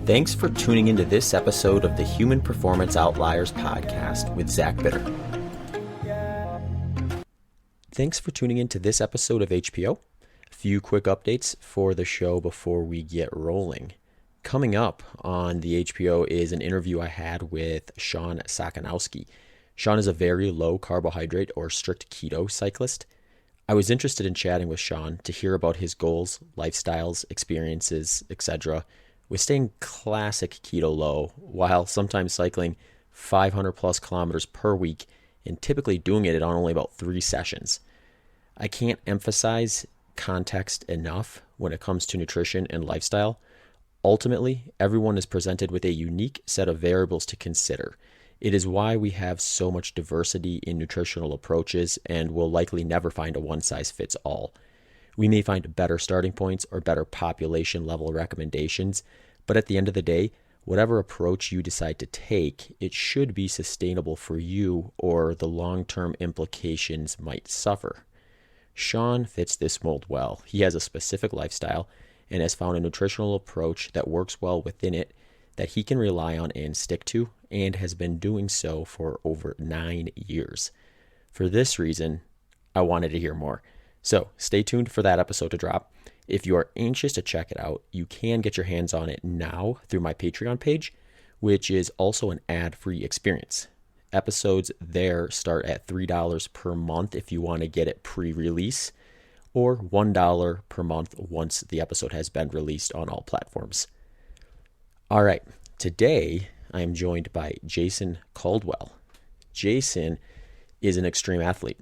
Thanks for tuning into this episode of the Human Performance Outliers podcast with Zach Bitter. Thanks for tuning into this episode of HPO. A few quick updates for the show before we get rolling. Coming up on the HPO is an interview I had with Sean Sakanowski. Sean is a very low carbohydrate or strict keto cyclist. I was interested in chatting with Sean to hear about his goals, lifestyles, experiences, etc. with staying classic keto low while sometimes cycling 500 plus kilometers per week and typically doing it on only about 3 sessions. I can't emphasize context enough when it comes to nutrition and lifestyle. Ultimately, everyone is presented with a unique set of variables to consider. It is why we have so much diversity in nutritional approaches and will likely never find a one-size-fits-all. We may find better starting points or better population level recommendations, but at the end of the day, whatever approach you decide to take, it should be sustainable for you or the long-term implications might suffer. Sean fits this mold well. He has a specific lifestyle and has found a nutritional approach that works well within it that he can rely on and stick to, and has been doing so for over 9 years. For this reason, I wanted to hear more. So stay tuned for that episode to drop. If you are anxious to check it out, you can get your hands on it now through my Patreon page, which is also an ad-free experience. Episodes there start at $3 per month if you want to get it pre-release, or $1 per month once the episode has been released on all platforms. All right, today I am joined by Jason Caldwell. Jason is an extreme athlete.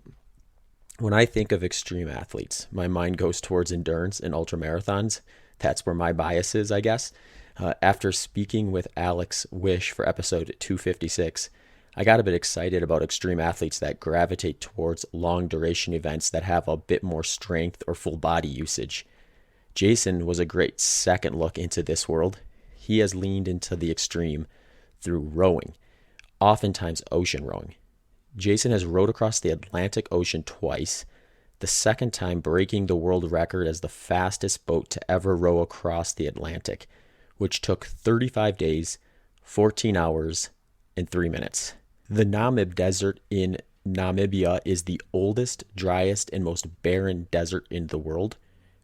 When I think of extreme athletes, my mind goes towards endurance and ultramarathons. That's where my bias is, I guess. After speaking with Alex Wish for episode 256, I got a bit excited about extreme athletes that gravitate towards long duration events that have a bit more strength or full body usage. Jason was a great second look into this world. He has leaned into the extreme through rowing, oftentimes ocean rowing. Jason has rowed across the Atlantic Ocean twice, the second time breaking the world record as the fastest boat to ever row across the Atlantic, which took 35 days, 14 hours, and 3 minutes. The Namib Desert in Namibia is the oldest, driest, and most barren desert in the world.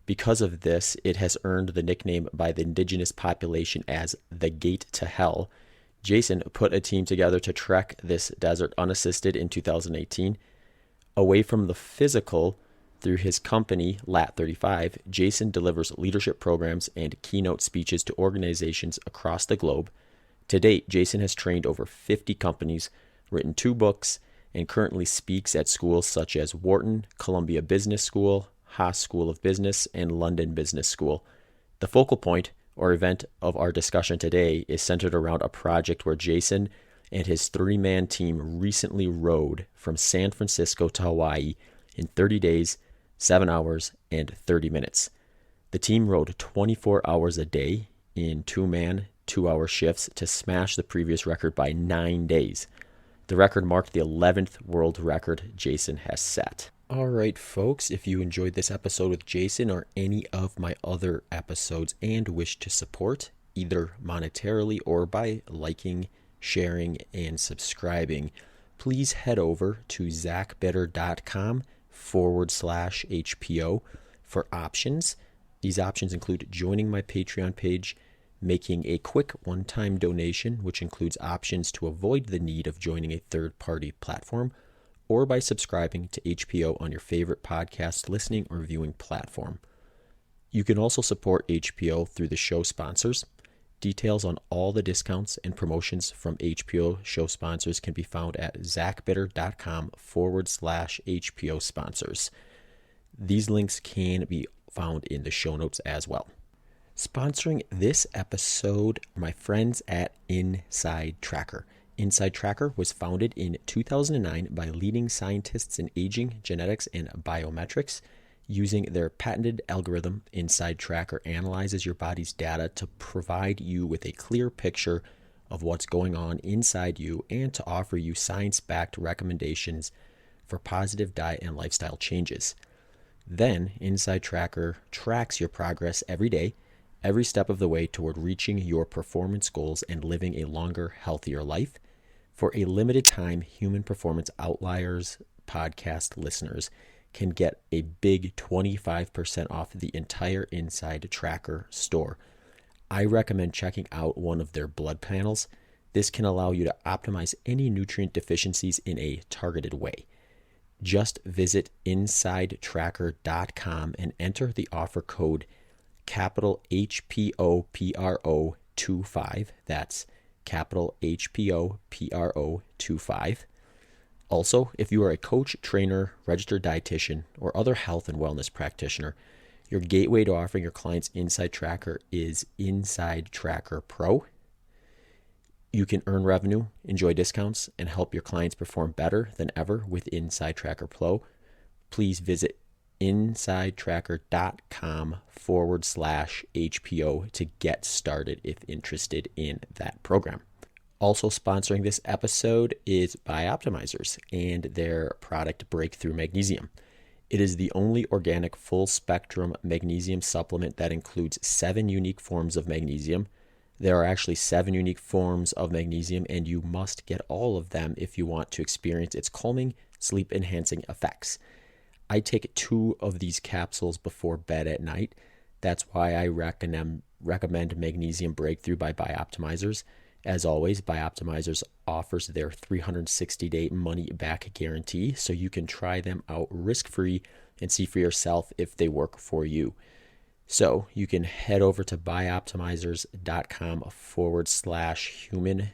Because of this, it has earned the nickname by the indigenous population as the Gate to Hell. Jason put a team together to trek this desert unassisted in 2018. Away from the physical, through his company, Lat35, Jason delivers leadership programs and keynote speeches to organizations across the globe. To date, Jason has trained over 50 companies, written 2 books, and currently speaks at schools such as Wharton, Columbia Business School, Haas School of Business, and London Business School. The focal point or event of our discussion today is centered around a project where Jason and his 3-man team recently rowed from San Francisco to Hawaii in 30 days, 7 hours, and 30 minutes. The team rowed 24 hours a day in 2-man, 2-hour shifts to smash the previous record by 9 days. The record marked the 11th world record Jason has set. All right, folks, if you enjoyed this episode with Jason or any of my other episodes and wish to support, either monetarily or by liking, sharing, and subscribing, please head over to zachbitter.com/HPO for options. These options include joining my Patreon page, making a quick one-time donation, which includes options to avoid the need of joining a third-party platform, or by subscribing to HPO on your favorite podcast listening or viewing platform. You can also support HPO through the show sponsors. Details on all the discounts and promotions from HPO show sponsors can be found at zachbitter.com/HPO sponsors. These links can be found in the show notes as well. Sponsoring this episode are my friends at Inside Tracker. Inside Tracker was founded in 2009 by leading scientists in aging, genetics, and biometrics. Using their patented algorithm, Inside Tracker analyzes your body's data to provide you with a clear picture of what's going on inside you and to offer you science-backed recommendations for positive diet and lifestyle changes. Then, Inside Tracker tracks your progress every day every step of the way toward reaching your performance goals and living a longer, healthier life. For a limited time, Human Performance Outliers podcast listeners can get a big 25% off the entire Inside Tracker store. I recommend checking out one of their blood panels. This can allow you to optimize any nutrient deficiencies in a targeted way. Just visit insidetracker.com and enter the offer code capital HPOPRO25. That's capital HPOPRO25. Also, if you are a coach, trainer, registered dietitian, or other health and wellness practitioner, your gateway to offering your clients Inside Tracker is Inside Tracker Pro. You can earn revenue, enjoy discounts, and help your clients perform better than ever with Inside Tracker Pro. Please visit insidetracker.com/HPO to get started if interested in that program. Also sponsoring this episode is Bioptimizers and their product Breakthrough Magnesium. It is the only organic full-spectrum magnesium supplement that includes 7 unique forms of magnesium. There are actually 7 unique forms of magnesium, and you must get all of them if you want to experience its calming, sleep-enhancing effects. I take 2 of these capsules before bed at night. That's why I recommend Magnesium Breakthrough by Bioptimizers. As always, Bioptimizers offers their 360-day money-back guarantee, so you can try them out risk-free and see for yourself if they work for you. So you can head over to bioptimizers.com/human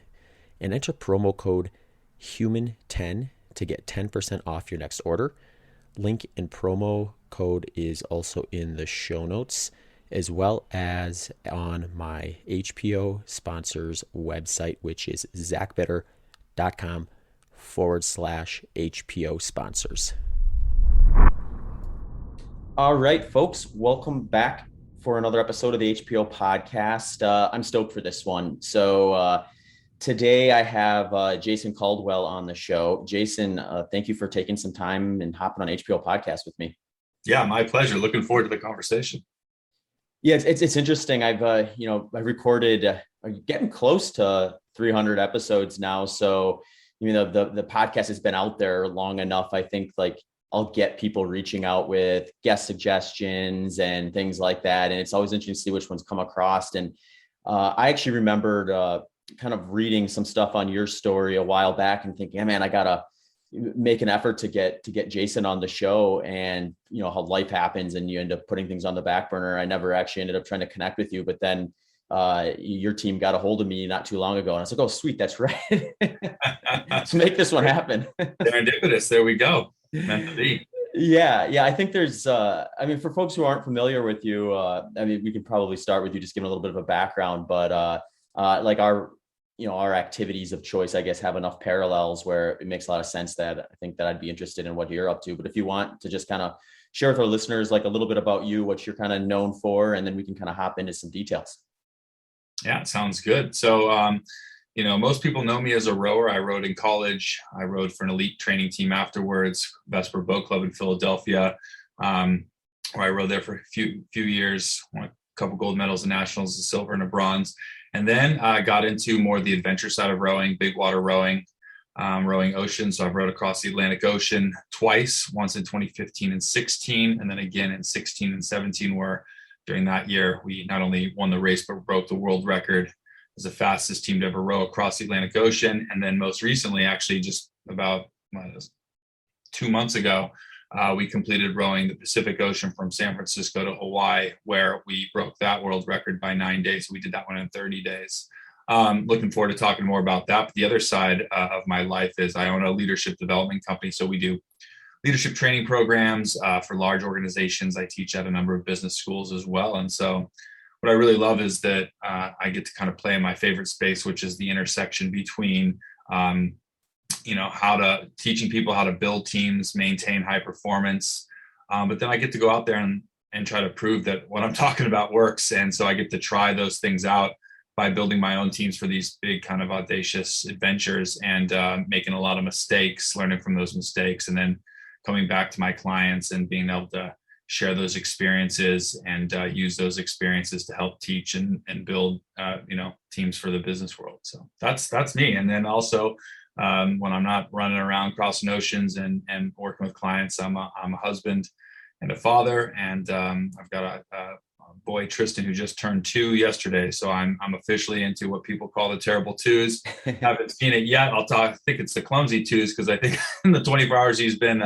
and enter promo code HUMAN10 to get 10% off your next order. Link and promo code is also in the show notes, as well as on my HPO sponsors website, which is zachbitter.com/HPO sponsors. All right, folks, welcome back for another episode of the HPO podcast. I'm stoked for this one. So today I have Jason Caldwell on the show. Jason, thank you for taking some time and hopping on HPO podcast with me. Yeah, my pleasure. Looking forward to the conversation. Yeah, it's interesting. I recorded getting close to 300 episodes now. So, the podcast has been out there long enough. I think I'll get people reaching out with guest suggestions and things like that. And it's always interesting to see which ones come across. And I actually remembered kind of reading some stuff on your story a while back and thinking, man, I gotta make an effort to get Jason on the show. And how life happens and you end up putting things on the back burner. I never actually ended up trying to connect with you, but then your team got a hold of me not too long ago, and I was like, oh sweet, that's right. Let's make this one happen. Serendipitous. There we go. Meant to be. Yeah. I think there's for folks who aren't familiar with you, we can probably start with you just giving a little bit of a background, but our activities of choice, I guess, have enough parallels where it makes a lot of sense that I think that I'd be interested in what you're up to. But if you want to just kind of share with our listeners a little bit about you, what you're kind of known for, and then we can kind of hop into some details. Yeah, sounds good. So, most people know me as a rower. I rowed in college. I rowed for an elite training team afterwards, Vesper Boat Club in Philadelphia, where I rowed there for a few years, won a couple gold medals in nationals, a silver and a bronze. And then I got into more the adventure side of rowing, big water rowing, rowing ocean. So I've rowed across the Atlantic Ocean twice, once in 2015 and 16, and then again in 16 and 17, where during that year, we not only won the race, but broke the world record as the fastest team to ever row across the Atlantic Ocean. And then most recently, actually just about 2 months ago, we completed rowing the Pacific Ocean from San Francisco to Hawaii, where we broke that world record by 9 days. We did that one in 30 days. Looking forward to talking more about that. But the other side of my life is I own a leadership development company. So we do leadership training programs for large organizations. I teach at a number of business schools as well. And so what I really love is that I get to kind of play in my favorite space, which is the intersection between teaching people how to build teams, maintain high performance. But then I get to go out there and try to prove that what I'm talking about works. And so I get to try those things out by building my own teams for these big kind of audacious adventures and making a lot of mistakes, learning from those mistakes, and then coming back to my clients and being able to share those experiences and use those experiences to help teach and build, teams for the business world. So that's me. And then also, when I'm not running around crossing oceans and working with clients, I'm a husband and a father, and I've got a boy, Tristan, who just turned 2 yesterday. So I'm officially into what people call the terrible twos. Haven't seen it yet. I think it's the clumsy twos, because I think in the 24 hours he's been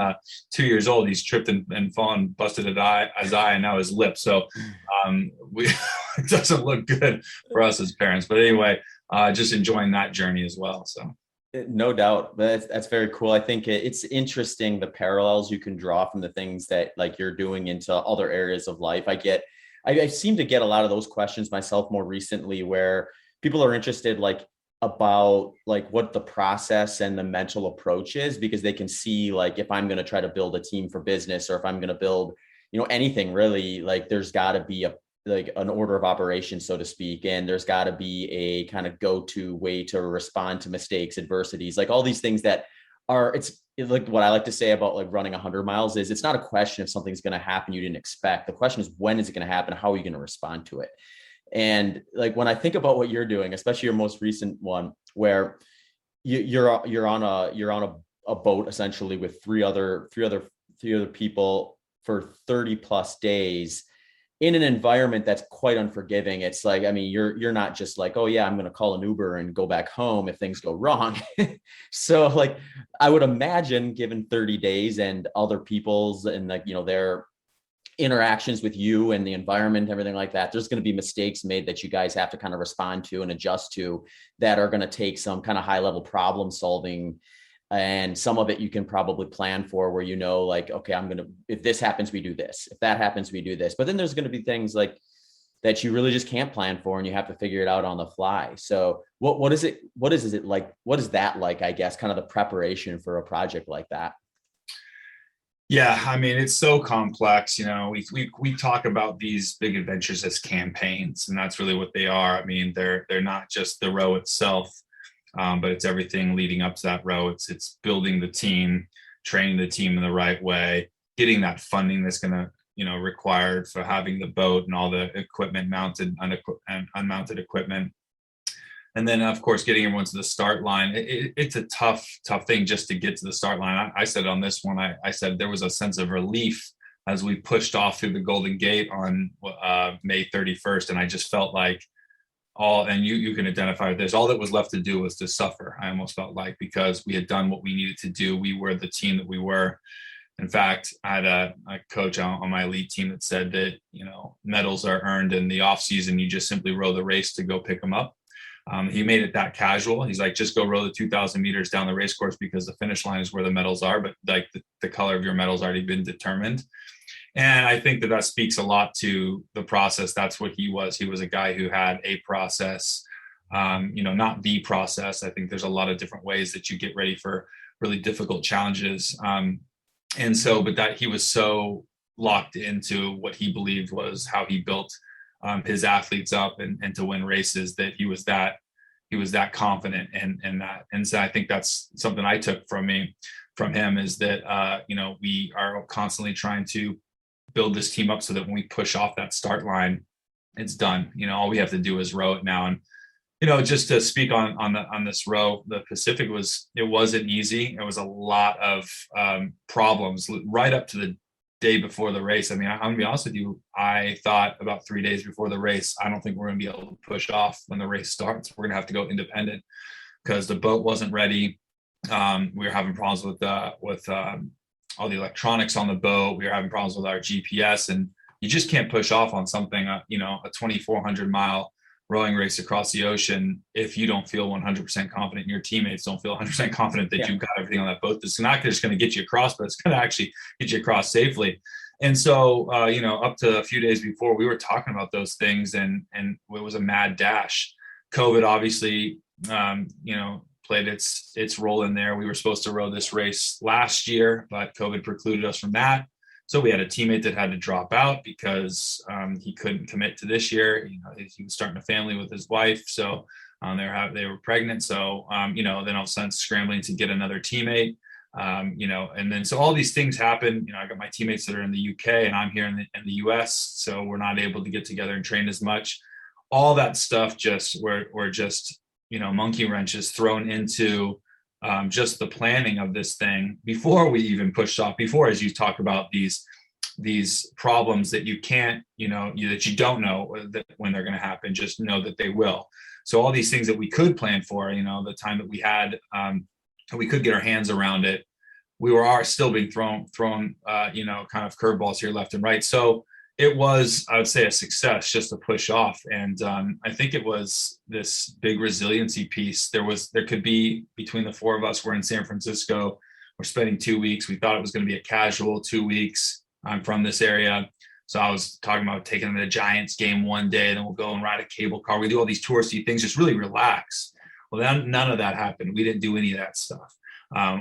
2 years old, he's tripped and fallen, busted his eye, and now his lip. So it doesn't look good for us as parents. But anyway, just enjoying that journey as well. So. No doubt. That's very cool. I think it's interesting, the parallels you can draw from the things that like you're doing into other areas of life. I seem to get a lot of those questions myself more recently, where people are interested like about like what the process and the mental approach is, because they can see like if I'm going to try to build a team for business, or if I'm going to build, anything really, like there's got to be like an order of operations, so to speak. And there's got to be a kind of go-to way to respond to mistakes, adversities, like all these things that are, it's like what I like to say about like running 100 miles is it's not a question if something's going to happen you didn't expect. The question is, when is it going to happen? How are you going to respond to it? And like, when I think about what you're doing, especially your most recent one, where you're on a boat essentially with three other people for 30 plus days, in an environment that's quite unforgiving. It's like, I mean, you're not just like, oh yeah, I'm going to call an Uber and go back home if things go wrong. So like, I would imagine, given 30 days and other people's and like, their interactions with you and the environment, everything like that, there's going to be mistakes made that you guys have to kind of respond to and adjust to, that are going to take some kind of high level problem solving. And some of it you can probably plan for, where, like, okay, if this happens, we do this. If that happens, we do this. But then there's going to be things like that you really just can't plan for, and you have to figure it out on the fly. So what is it like? What is that like, I guess, kind of the preparation for a project like that? Yeah, I mean, it's so complex. We talk about these big adventures as campaigns, and that's really what they are. I mean, they're not just the row itself, but it's everything leading up to that row. It's building the team, training the team in the right way, getting that funding that's going to, required for having the boat and all the equipment, mounted and unmounted equipment. And then, of course, getting everyone to the start line. It's a tough thing just to get to the start line. I said on this one, I said there was a sense of relief as we pushed off through the Golden Gate on May 31st. And I just felt like and you can identify with this, all that was left to do was to suffer. I almost felt like, because we had done what we needed to do. We were the team that we were. In fact, I had a coach on my elite team that said that, medals are earned in the off season. You just simply row the race to go pick them up. He made it that casual. He's like, just go row the 2,000 meters down the race course, because the finish line is where the medals are. But like the color of your medals already been determined. And I think that speaks a lot to the process. That's what he was. He was a guy who had a process, not the process. I think there's a lot of different ways that you get ready for really difficult challenges. But that he was so locked into what he believed was how he built his athletes up and to win races, that he was that confident in that. And so I think that's something I took from him, is that, we are constantly trying to build this team up so that when we push off that start line, it's done. All we have to do is row it now. And, just to speak on this row, the Pacific wasn't easy. It was a lot of problems right up to the day before the race. I mean, I'm gonna be honest with you. I thought about 3 days before the race, I don't think we're gonna be able to push off when the race starts. We're gonna have to go independent, because the boat wasn't ready. We were having problems with all the electronics on the boat. We were having problems with our GPS, and you just can't push off on something, a 2,400 mile rowing race across the ocean if you don't feel 100% confident, and your teammates don't feel 100% confident that you've got everything on that boat. It's not just going to get you across, but it's going to actually get you across safely. And so, up to a few days before, we were talking about those things, and it was a mad dash. COVID obviously, played its role in there. We were supposed to row this race last year, but COVID precluded us from that. So we had a teammate that had to drop out because he couldn't commit to this year. He was starting a family with his wife, so they were pregnant. So then all of a sudden scrambling to get another teammate. And then so all these things happen. I got my teammates that are in the UK and I'm here in the US, so we're not able to get together and train as much. All that stuff were just monkey wrenches thrown into just the planning of this thing before we even pushed off. Before, as you talk about these problems that you can't, that you don't know that when they're going to happen, just know that they will. So all these things that we could plan for, the time that we had, we could get our hands around it, we are still being thrown, kind of curveballs here, left and right. So it was, I would say, a success just to push off. And I think it was this big resiliency piece. There could be, between the four of us, we're in San Francisco, we're spending 2 weeks. We thought it was going to be a casual 2 weeks. I'm from this area. So I was talking about taking them to the Giants game one day, then we'll go and ride a cable car. We do all these touristy things, just really relax. Well, then none of that happened. We didn't do any of that stuff.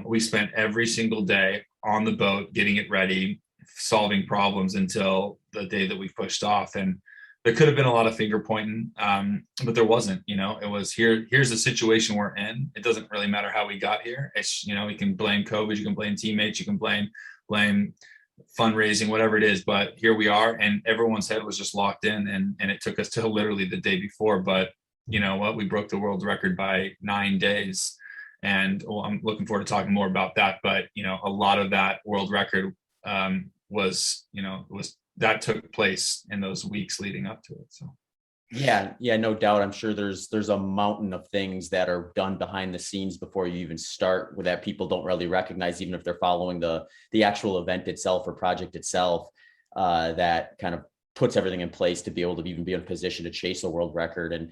We spent every single day on the boat, getting it ready, solving problems until the day that we pushed off. And there could have been a lot of finger pointing, but there wasn't. It was here's the situation we're in. It doesn't really matter how we got here. It's, you can blame COVID, you can blame teammates, you can blame fundraising, whatever it is, but here we are, and everyone's head was just locked in, and it took us till literally the day before. But you know what, we broke the world record by 9 days, and I'm looking forward to talking more about that. But a lot of that world record was that took place in those weeks leading up to it. So yeah, no doubt. I'm sure there's a mountain of things that are done behind the scenes before you even start, where that people don't really recognize, even if they're following the actual event itself or project itself, that kind of puts everything in place to be able to even be in a position to chase a world record. And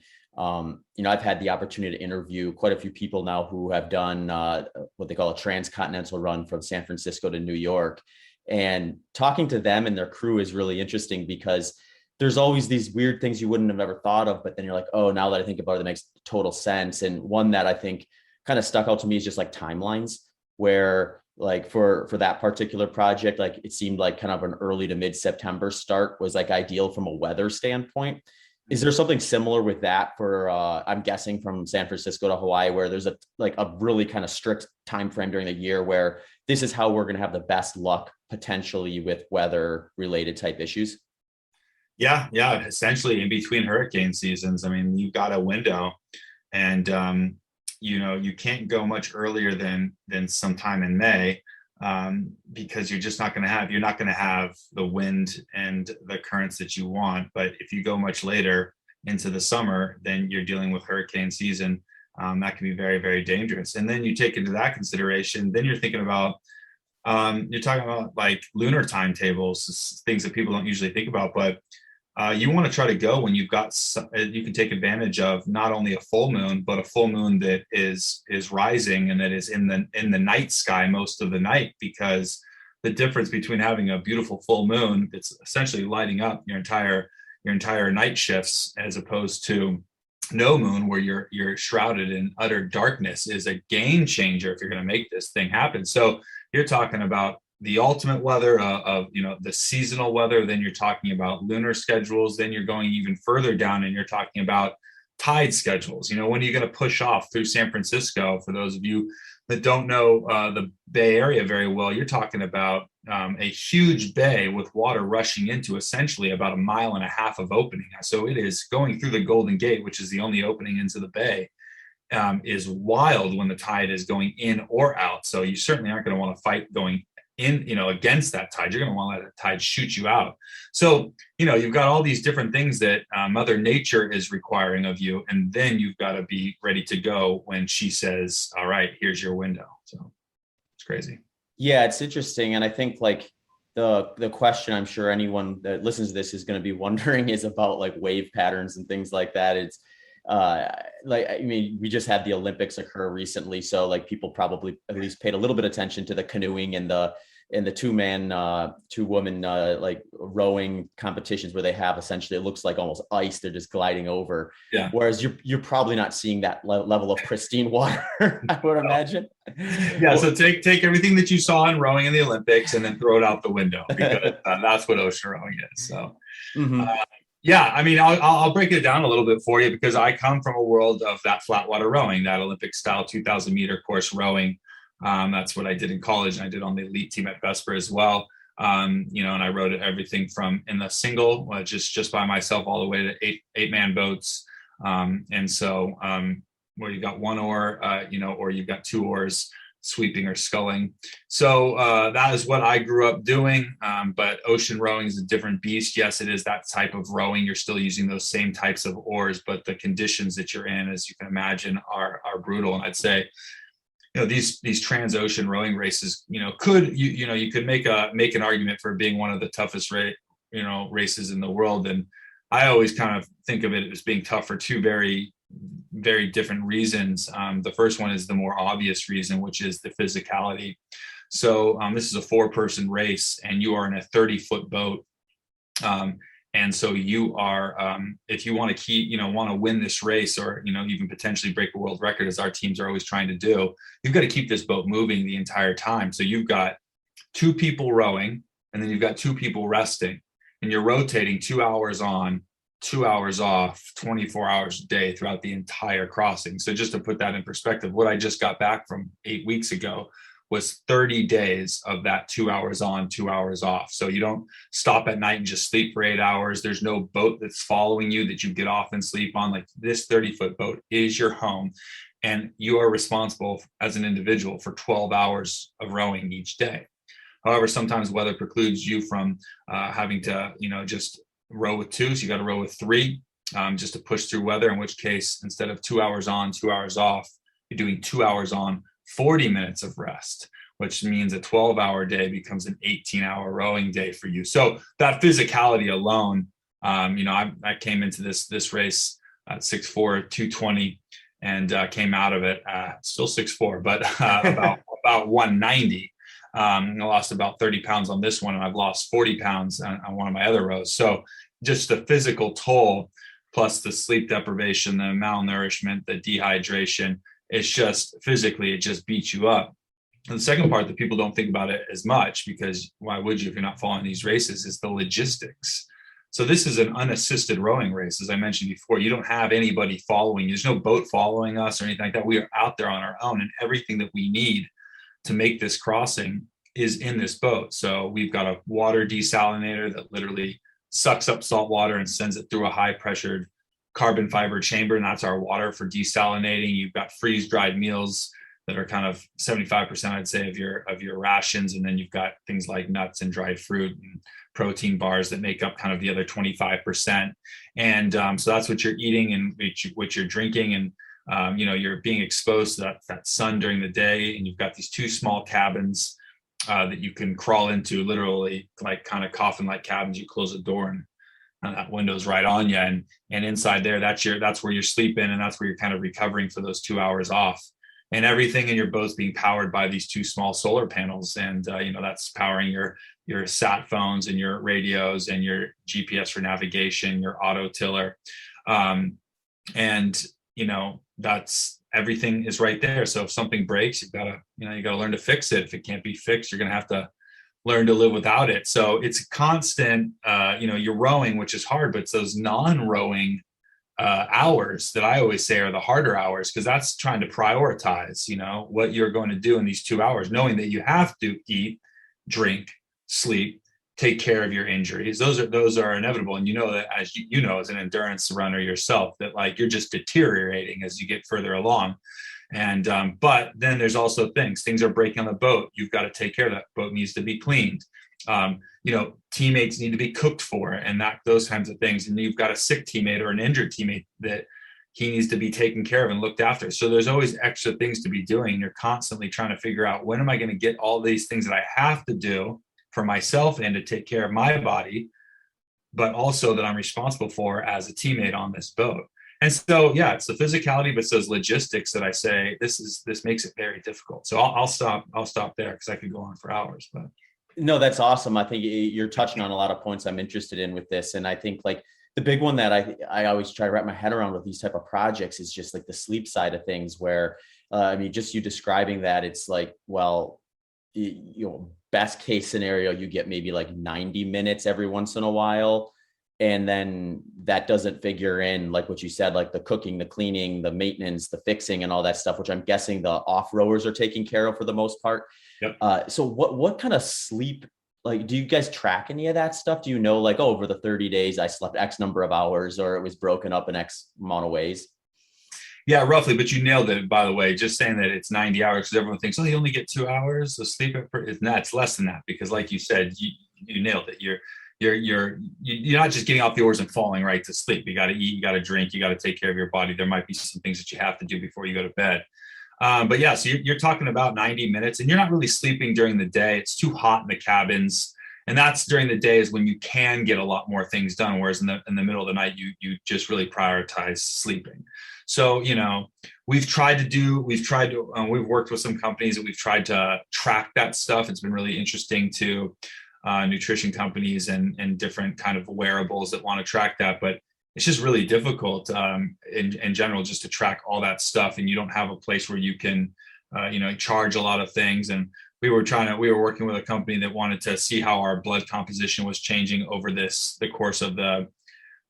I've had the opportunity to interview quite a few people now who have done what they call a transcontinental run from San Francisco to New York. And talking to them and their crew is really interesting, because there's always these weird things you wouldn't have ever thought of, but then you're like, oh, now that I think about it, it makes total sense. And one that I think kind of stuck out to me is just like timelines, where like for that particular project, like it seemed like kind of an early to mid-September start was like ideal from a weather standpoint. Is there something similar with that for, I'm guessing, from San Francisco to Hawaii, where there's a really kind of strict time frame during the year where this is how we're going to have the best luck potentially with weather related type issues? Yeah. Essentially, in between hurricane seasons, I mean, you've got a window, and you can't go much earlier than sometime in May, because you're not going to have the wind and the currents that you want. But if you go much later into the summer, then you're dealing with hurricane season. That can be very, very dangerous. And then you take into that consideration, then you're thinking about, you're talking about like lunar timetables, things that people don't usually think about, but you want to try to go when you can take advantage of not only a full moon, but a full moon that is rising and that is in the night sky most of the night, because the difference between having a beautiful full moon that's essentially lighting up your entire night shifts, as opposed to no moon where you're shrouded in utter darkness, is a game changer if you're going to make this thing happen. So you're talking about the ultimate weather of the seasonal weather, then you're talking about lunar schedules, then you're going even further down and you're talking about tide schedules. When are you going to push off through San Francisco? For those of you that don't know the Bay Area very well, you're talking about a huge bay with water rushing into essentially about 1.5 miles of opening. So it is going through the Golden Gate, which is the only opening into the bay, is wild when the tide is going in or out. So you certainly aren't going to want to fight going in, against that tide. You're going to want to let the tide shoot you out. So, you've got all these different things that Mother Nature is requiring of you. And then you've got to be ready to go when she says, all right, here's your window. So it's crazy. Yeah, it's interesting. And I think like the question I'm sure anyone that listens to this is going to be wondering is about like wave patterns and things like that. It's we just had the Olympics occur recently, so like people probably at least paid a little bit of attention to the canoeing and the two woman like rowing competitions, where they have essentially, it looks like almost ice, they're just gliding over. Yeah. Whereas you're probably not seeing that level of pristine water, I would imagine. Yeah. So take everything that you saw in rowing in the Olympics and then throw it out the window, because that's what ocean rowing is. So. Mm-hmm. Yeah, I mean, I'll break it down a little bit for you, because I come from a world of that flat water rowing, that Olympic style 2,000 meter course rowing. That's what I did in college. And I did on the elite team at Vesper as well. And I rode everything from in the single, just by myself, all the way to eight-man boats. Where you got one oar, or you've got two oars, sweeping or sculling. So that is what I grew up doing. But ocean rowing is a different beast. Yes, it is that type of rowing. You're still using those same types of oars, but the conditions that you're in, as you can imagine, are brutal. And I'd say, these transocean rowing races, you could make an argument for being one of the toughest races in the world. And I always kind of think of it as being tough for two very, very different reasons. The first one is the more obvious reason, which is the physicality. So this is a 4-person race, and you are in a 30-foot boat. And so you are, if you want to win this race, or, even potentially break a world record, as our teams are always trying to do, you've got to keep this boat moving the entire time. So you've got 2 people rowing, and then you've got 2 people resting, and you're rotating 2 hours on, 2 hours off, 24 hours a day throughout the entire crossing. So just to put that in perspective, what I just got back from 8 weeks ago was 30 days of that 2 hours on, 2 hours off. So you don't stop at night and just sleep for 8 hours. There's no boat that's following you that you get off and sleep on. Like, this 30-foot boat is your home, and you are responsible as an individual for 12 hours of rowing each day. However, sometimes weather precludes you from having to, just row with 2. So you got to row with 3 just to push through weather, in which case, instead of 2 hours on, 2 hours off, you're doing 2 hours on, 40 minutes of rest, which means a 12-hour day becomes an 18-hour rowing day for you. So that physicality alone, I came into this race at 6'4", 220, and came out of it still 6'4", but about 190. I lost about 30 pounds on this one, and I've lost 40 pounds on one of my other rows. So just the physical toll, plus the sleep deprivation, the malnourishment, the dehydration, it's just physically, it just beats you up. And the second part that people don't think about it as much, because why would you if you're not following these races, is the logistics. So this is an unassisted rowing race. As I mentioned before, you don't have anybody following you. There's no boat following us or anything like that. We are out there on our own, and everything that we need to make this crossing is in this boat. So we've got a water desalinator that literally sucks up salt water and sends it through a high pressured carbon fiber chamber, and that's our water for desalinating. You've got freeze dried meals that are kind of 75%, I'd say, of your rations, and then you've got things like nuts and dried fruit and protein bars that make up kind of the other 25%. And so that's what you're eating and what you're drinking, and you're being exposed to that sun during the day, and you've got these 2 small cabins that you can crawl into, literally like kind of coffin-like cabins. You close the door, and that window's right on you, and inside there, that's where you're sleeping, and that's where you're kind of recovering for those 2 hours off. And everything in your boat's being powered by these 2 small solar panels, and that's powering your sat phones and your radios and your GPS for navigation, your auto tiller, and that's everything is right there. So if something breaks, you gotta learn to fix it. If it can't be fixed, you're gonna have to learn to live without it. So it's a constant, you're rowing, which is hard, but it's those non-rowing hours that I always say are the harder hours, because that's trying to prioritize, what you're going to do in these 2 hours, knowing that you have to eat, drink, sleep, take care of your injuries. Those are inevitable. And that, as as an endurance runner yourself, that like you're just deteriorating as you get further along. And but then there's also things are breaking on the boat. You've got to take care of that. Boat needs to be cleaned. Teammates need to be cooked for, and those kinds of things. And you've got a sick teammate or an injured teammate that he needs to be taken care of and looked after. So there's always extra things to be doing. You're constantly trying to figure out, when am I going to get all these things that I have to do for myself and to take care of my body, but also that I'm responsible for as a teammate on this boat. And so, yeah, it's the physicality, but it's those logistics that I say this makes it very difficult. So I'll stop there, because I could go on for hours. But no, that's awesome. I think you're touching on a lot of points I'm interested in with this. And I think like the big one that I always try to wrap my head around with these type of projects is just like the sleep side of things, where just you describing that, it's like, well, best case scenario, you get maybe like 90 minutes every once in a while. And then that doesn't figure in, like what you said, like the cooking, the cleaning, the maintenance, the fixing, and all that stuff, which I'm guessing the off rowers are taking care of for the most part. Yep. So what kind of sleep, like, do you guys track any of that stuff? Do you know, like, oh, over the 30 days, I slept X number of hours, or it was broken up in X amount of ways? Yeah, roughly, but you nailed it, by the way. Just saying that it's 90 hours because everyone thinks, oh, you only get 2 hours of sleep. It's less than that because, like you said, you nailed it. You're not just getting off the oars and falling right to sleep. You got to eat, you got to drink, you got to take care of your body. There might be some things that you have to do before you go to bed. But yeah, so you're talking about 90 minutes, and you're not really sleeping during the day. It's too hot in the cabins. And that's during the day is when you can get a lot more things done. Whereas in the middle of the night, you just really prioritize sleeping. So, we've worked with some companies that we've tried to track that stuff. It's been really interesting to nutrition companies and different kind of wearables that want to track that. But it's just really difficult in general just to track all that stuff. And you don't have a place where you can, charge a lot of things. And we were working with a company that wanted to see how our blood composition was changing over the course of the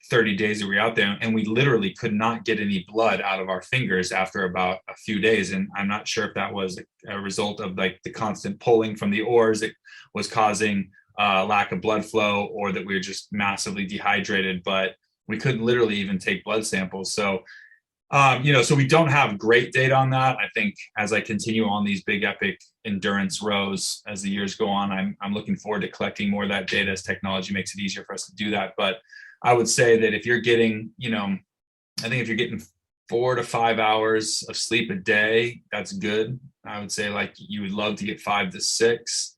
30 days that we were out there. And we literally could not get any blood out of our fingers after about a few days. And I'm not sure if that was a result of like the constant pulling from the oars that was causing lack of blood flow, or that we were just massively dehydrated, but we couldn't literally even take blood samples. So so we don't have great data on that. I think as I continue on these big epic endurance rows as the years go on, I'm looking forward to collecting more of that data as technology makes it easier for us to do that. But I would say that if you're getting, I think if you're getting 4 to 5 hours of sleep a day, that's good. I would say like you would love to get 5 to 6,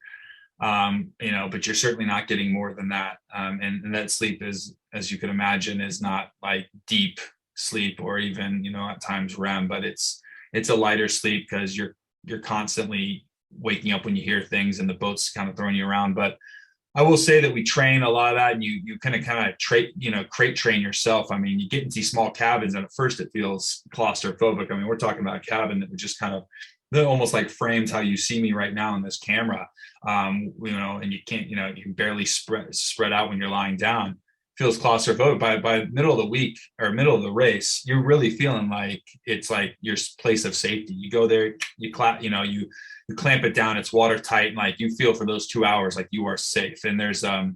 but you're certainly not getting more than that. And that sleep is, as you can imagine, is not like deep sleep or even, at times REM, but it's a lighter sleep because you're constantly waking up when you hear things and the boat's kind of throwing you around. But I will say that we train a lot of that, and you kind of crate train yourself. I mean, you get into these small cabins, and at first it feels claustrophobic. I mean, we're talking about a cabin that would just kind of almost like frames how you see me right now in this camera, and you can't, you can barely spread out when you're lying down. Feels claustrophobic. By middle of the week or middle of the race, you're really feeling like it's like your place of safety. You go there, you clamp it down, it's watertight, and like you feel for those 2 hours like you are safe. And there's that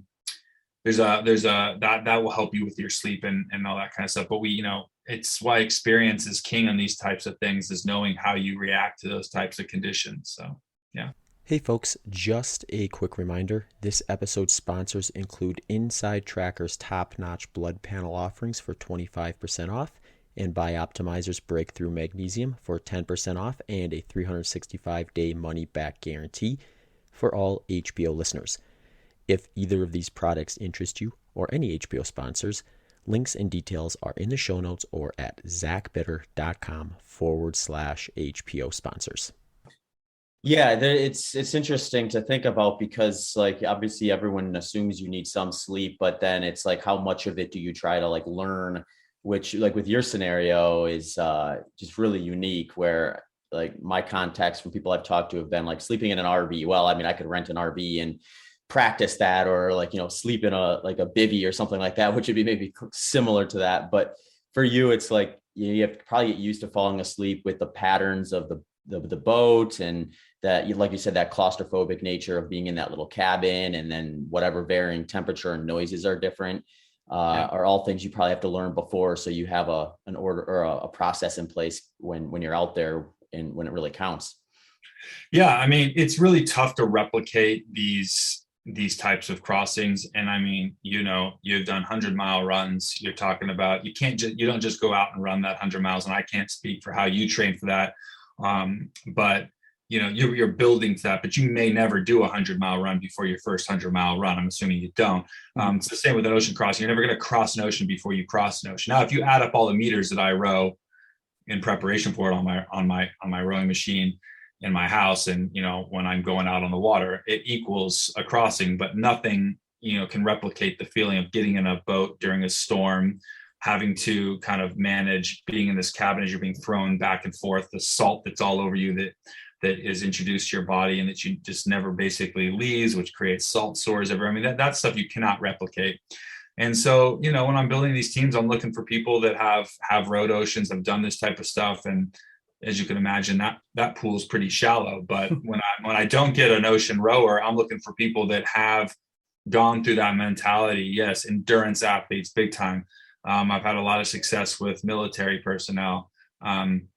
will help you with your sleep and all that kind of stuff. But it's why experience is king on these types of things, is knowing how you react to those types of conditions. So yeah. Hey folks, just a quick reminder, this episode's sponsors include Inside Tracker's top-notch blood panel offerings for 25% off, and Bioptimizer's Breakthrough Magnesium for 10% off and a 365-day money-back guarantee for all HBO listeners. If either of these products interest you, or any HBO sponsors, links and details are in the show notes or at zachbitter.com/HBO sponsors. Yeah, it's interesting to think about because, like, obviously everyone assumes you need some sleep, but then it's like, how much of it do you try to like learn, which like with your scenario is just really unique, where like my contacts from people I've talked to have been like sleeping in an RV. Well, I mean, I could rent an RV and practice that, or like, sleep in a bivvy or something like that, which would be maybe similar to that. But for you, it's like you have to probably get used to falling asleep with the patterns of the boat, and that, like you said, that claustrophobic nature of being in that little cabin, and then whatever varying temperature and noises are different, are all things you probably have to learn before, so you have an order or a process in place when you're out there and when it really counts. Yeah, I mean, it's really tough to replicate these types of crossings. And I mean, you've done 100-mile runs. You're talking about, you don't just go out and run that 100 miles. And I can't speak for how you train for that. But you're building to that, but you may never do a 100-mile run before your first 100-mile run. I'm assuming you don't. It's the same with an ocean crossing. You're never going to cross an ocean before you cross an ocean. Now, if you add up all the meters that I row in preparation for it on my rowing machine in my house, and when I'm going out on the water, it equals a crossing. But nothing can replicate the feeling of getting in a boat during a storm, having to kind of manage being in this cabin as you're being thrown back and forth, the salt that's all over you that is introduced to your body and that you just never basically leaves, which creates salt sores everywhere. I mean, that stuff you cannot replicate. And so, when I'm building these teams, I'm looking for people that have rowed oceans, have done this type of stuff. And as you can imagine, that pool is pretty shallow. But when I don't get an ocean rower, I'm looking for people that have gone through that mentality. Yes, endurance athletes, big time. I've had a lot of success with military personnel, and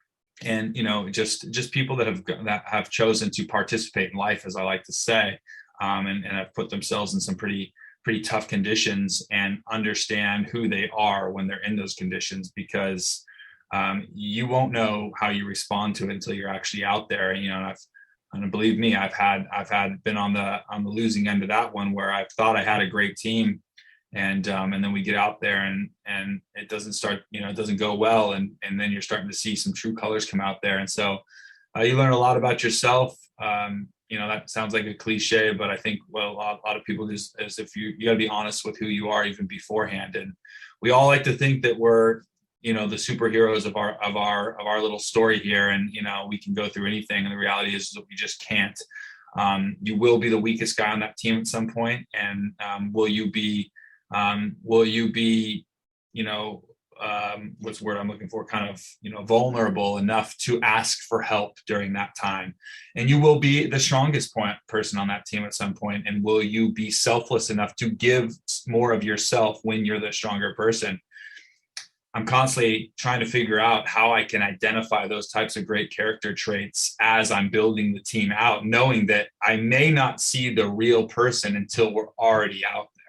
just people that have chosen to participate in life, as I like to say, and have put themselves in some pretty tough conditions and understand who they are when they're in those conditions, because you won't know how you respond to it until you're actually out there. And believe me, I've been on the losing end of that one, where I thought I had a great team, and then we get out there and it doesn't go well, and then you're starting to see some true colors come out there. And so you learn a lot about yourself. That sounds like a cliche, but I think a lot of people just, as if you got to be honest with who you are even beforehand. And we all like to think that we're the superheroes of our little story here, and we can go through anything, and the reality is that we just can't. You will be the weakest guy on that team at some point, and will you be what's the word I'm looking for, kind of vulnerable enough to ask for help during that time? And you will be the strongest person on that team at some point, and will you be selfless enough to give more of yourself when you're the stronger person? I'm constantly trying to figure out how I can identify those types of great character traits as I'm building the team out, knowing that I may not see the real person until we're already out there.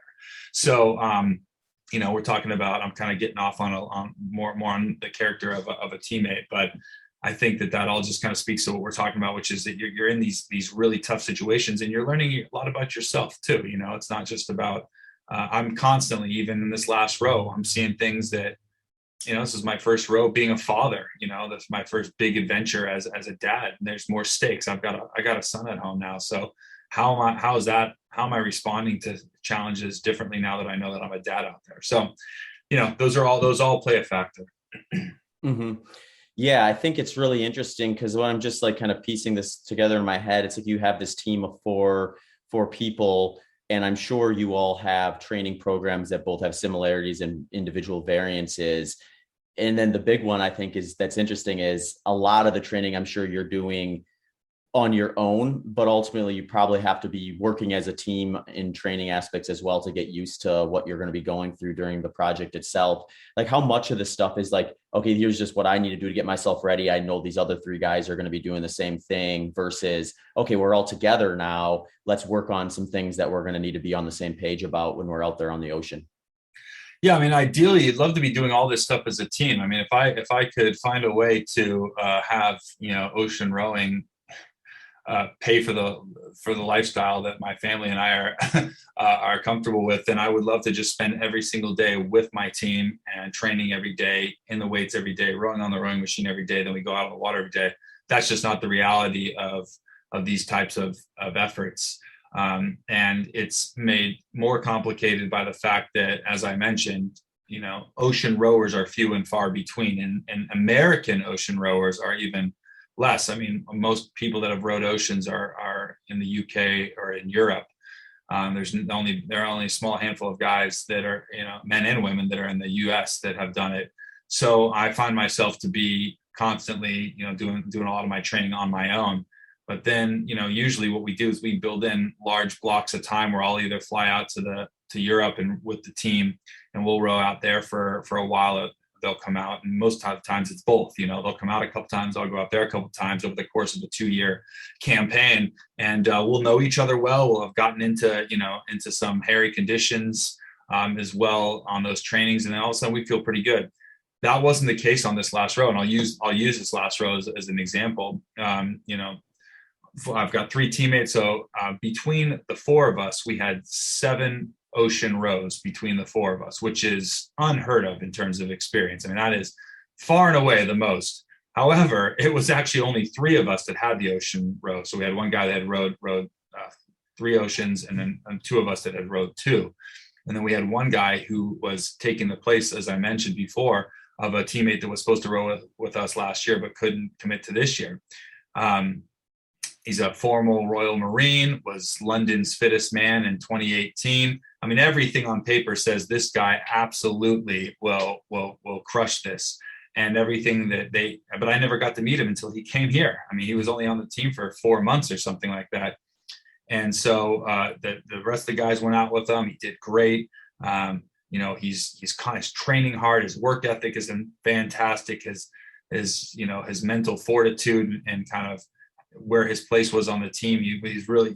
So, we're talking about, I'm kind of getting off on more on the character of a teammate, but I think that all just kind of speaks to what we're talking about, which is that you're in these really tough situations, and you're learning a lot about yourself too. It's not just about, I'm constantly, even in this last row, I'm seeing things that, this is my first row being a father. That's my first big adventure as a dad. And there's more stakes. I got a son at home now. So how am I responding to challenges differently now that I know that I'm a dad out there? So, those all play a factor. Mm-hmm. Yeah, I think it's really interesting, because when I'm just like kind of piecing this together in my head, it's like you have this team of four people, and I'm sure you all have training programs that both have similarities and individual variances. And then the big one I think that's interesting is a lot of the training I'm sure you're doing on your own, but ultimately you probably have to be working as a team in training aspects as well to get used to what you're going to be going through during the project itself. Like, how much of this stuff is like, okay, here's just what I need to do to get myself ready, I know these other three guys are going to be doing the same thing, versus, okay, we're all together now, let's work on some things that we're going to need to be on the same page about when we're out there on the ocean? Yeah, I mean, ideally, you'd love to be doing all this stuff as a team. I mean, if I could find a way to have ocean rowing pay for the lifestyle that my family and I are are comfortable with, then I would love to just spend every single day with my team and training every day, in the weights every day, rowing on the rowing machine every day. Then we go out on the water every day. That's just not the reality of these types of efforts. And it's made more complicated by the fact that, as I mentioned, ocean rowers are few and far between, and American ocean rowers are even less. I mean, most people that have rowed oceans are in the UK or in Europe. There are only a small handful of guys that are, men and women, that are in the US that have done it. So I find myself to be constantly, doing a lot of my training on my own. But then, usually what we do is we build in large blocks of time where I'll either fly out to Europe and with the team, and we'll row out there for a while. They'll come out, and most of the times it's both. They'll come out a couple times, I'll go out there a couple times over the course of a 2-year campaign, and we'll know each other well. We'll have gotten into some hairy conditions as well on those trainings, and then all of a sudden we feel pretty good. That wasn't the case on this last row, and I'll use this last row as an example. I've got 3 teammates, so between the 4 of us, we had 7 ocean rows between the 4 of us, which is unheard of in terms of experience. I mean, that is far and away the most. However, it was actually only 3 of us that had the ocean row. So we had one guy that had rowed 3 oceans, and then 2 of us that had rowed 2. And then we had one guy who was taking the place, as I mentioned before, of a teammate that was supposed to row with us last year but couldn't commit to this year. He's a former Royal Marine, was London's fittest man in 2018. I mean, everything on paper says this guy absolutely will crush this. And everything but I never got to meet him until he came here. I mean, he was only on the team for 4 months or something like that. And so the rest of the guys went out with him. He did great. He's kind of training hard. His work ethic is fantastic. His mental fortitude and kind of where his place was on the team. He's really,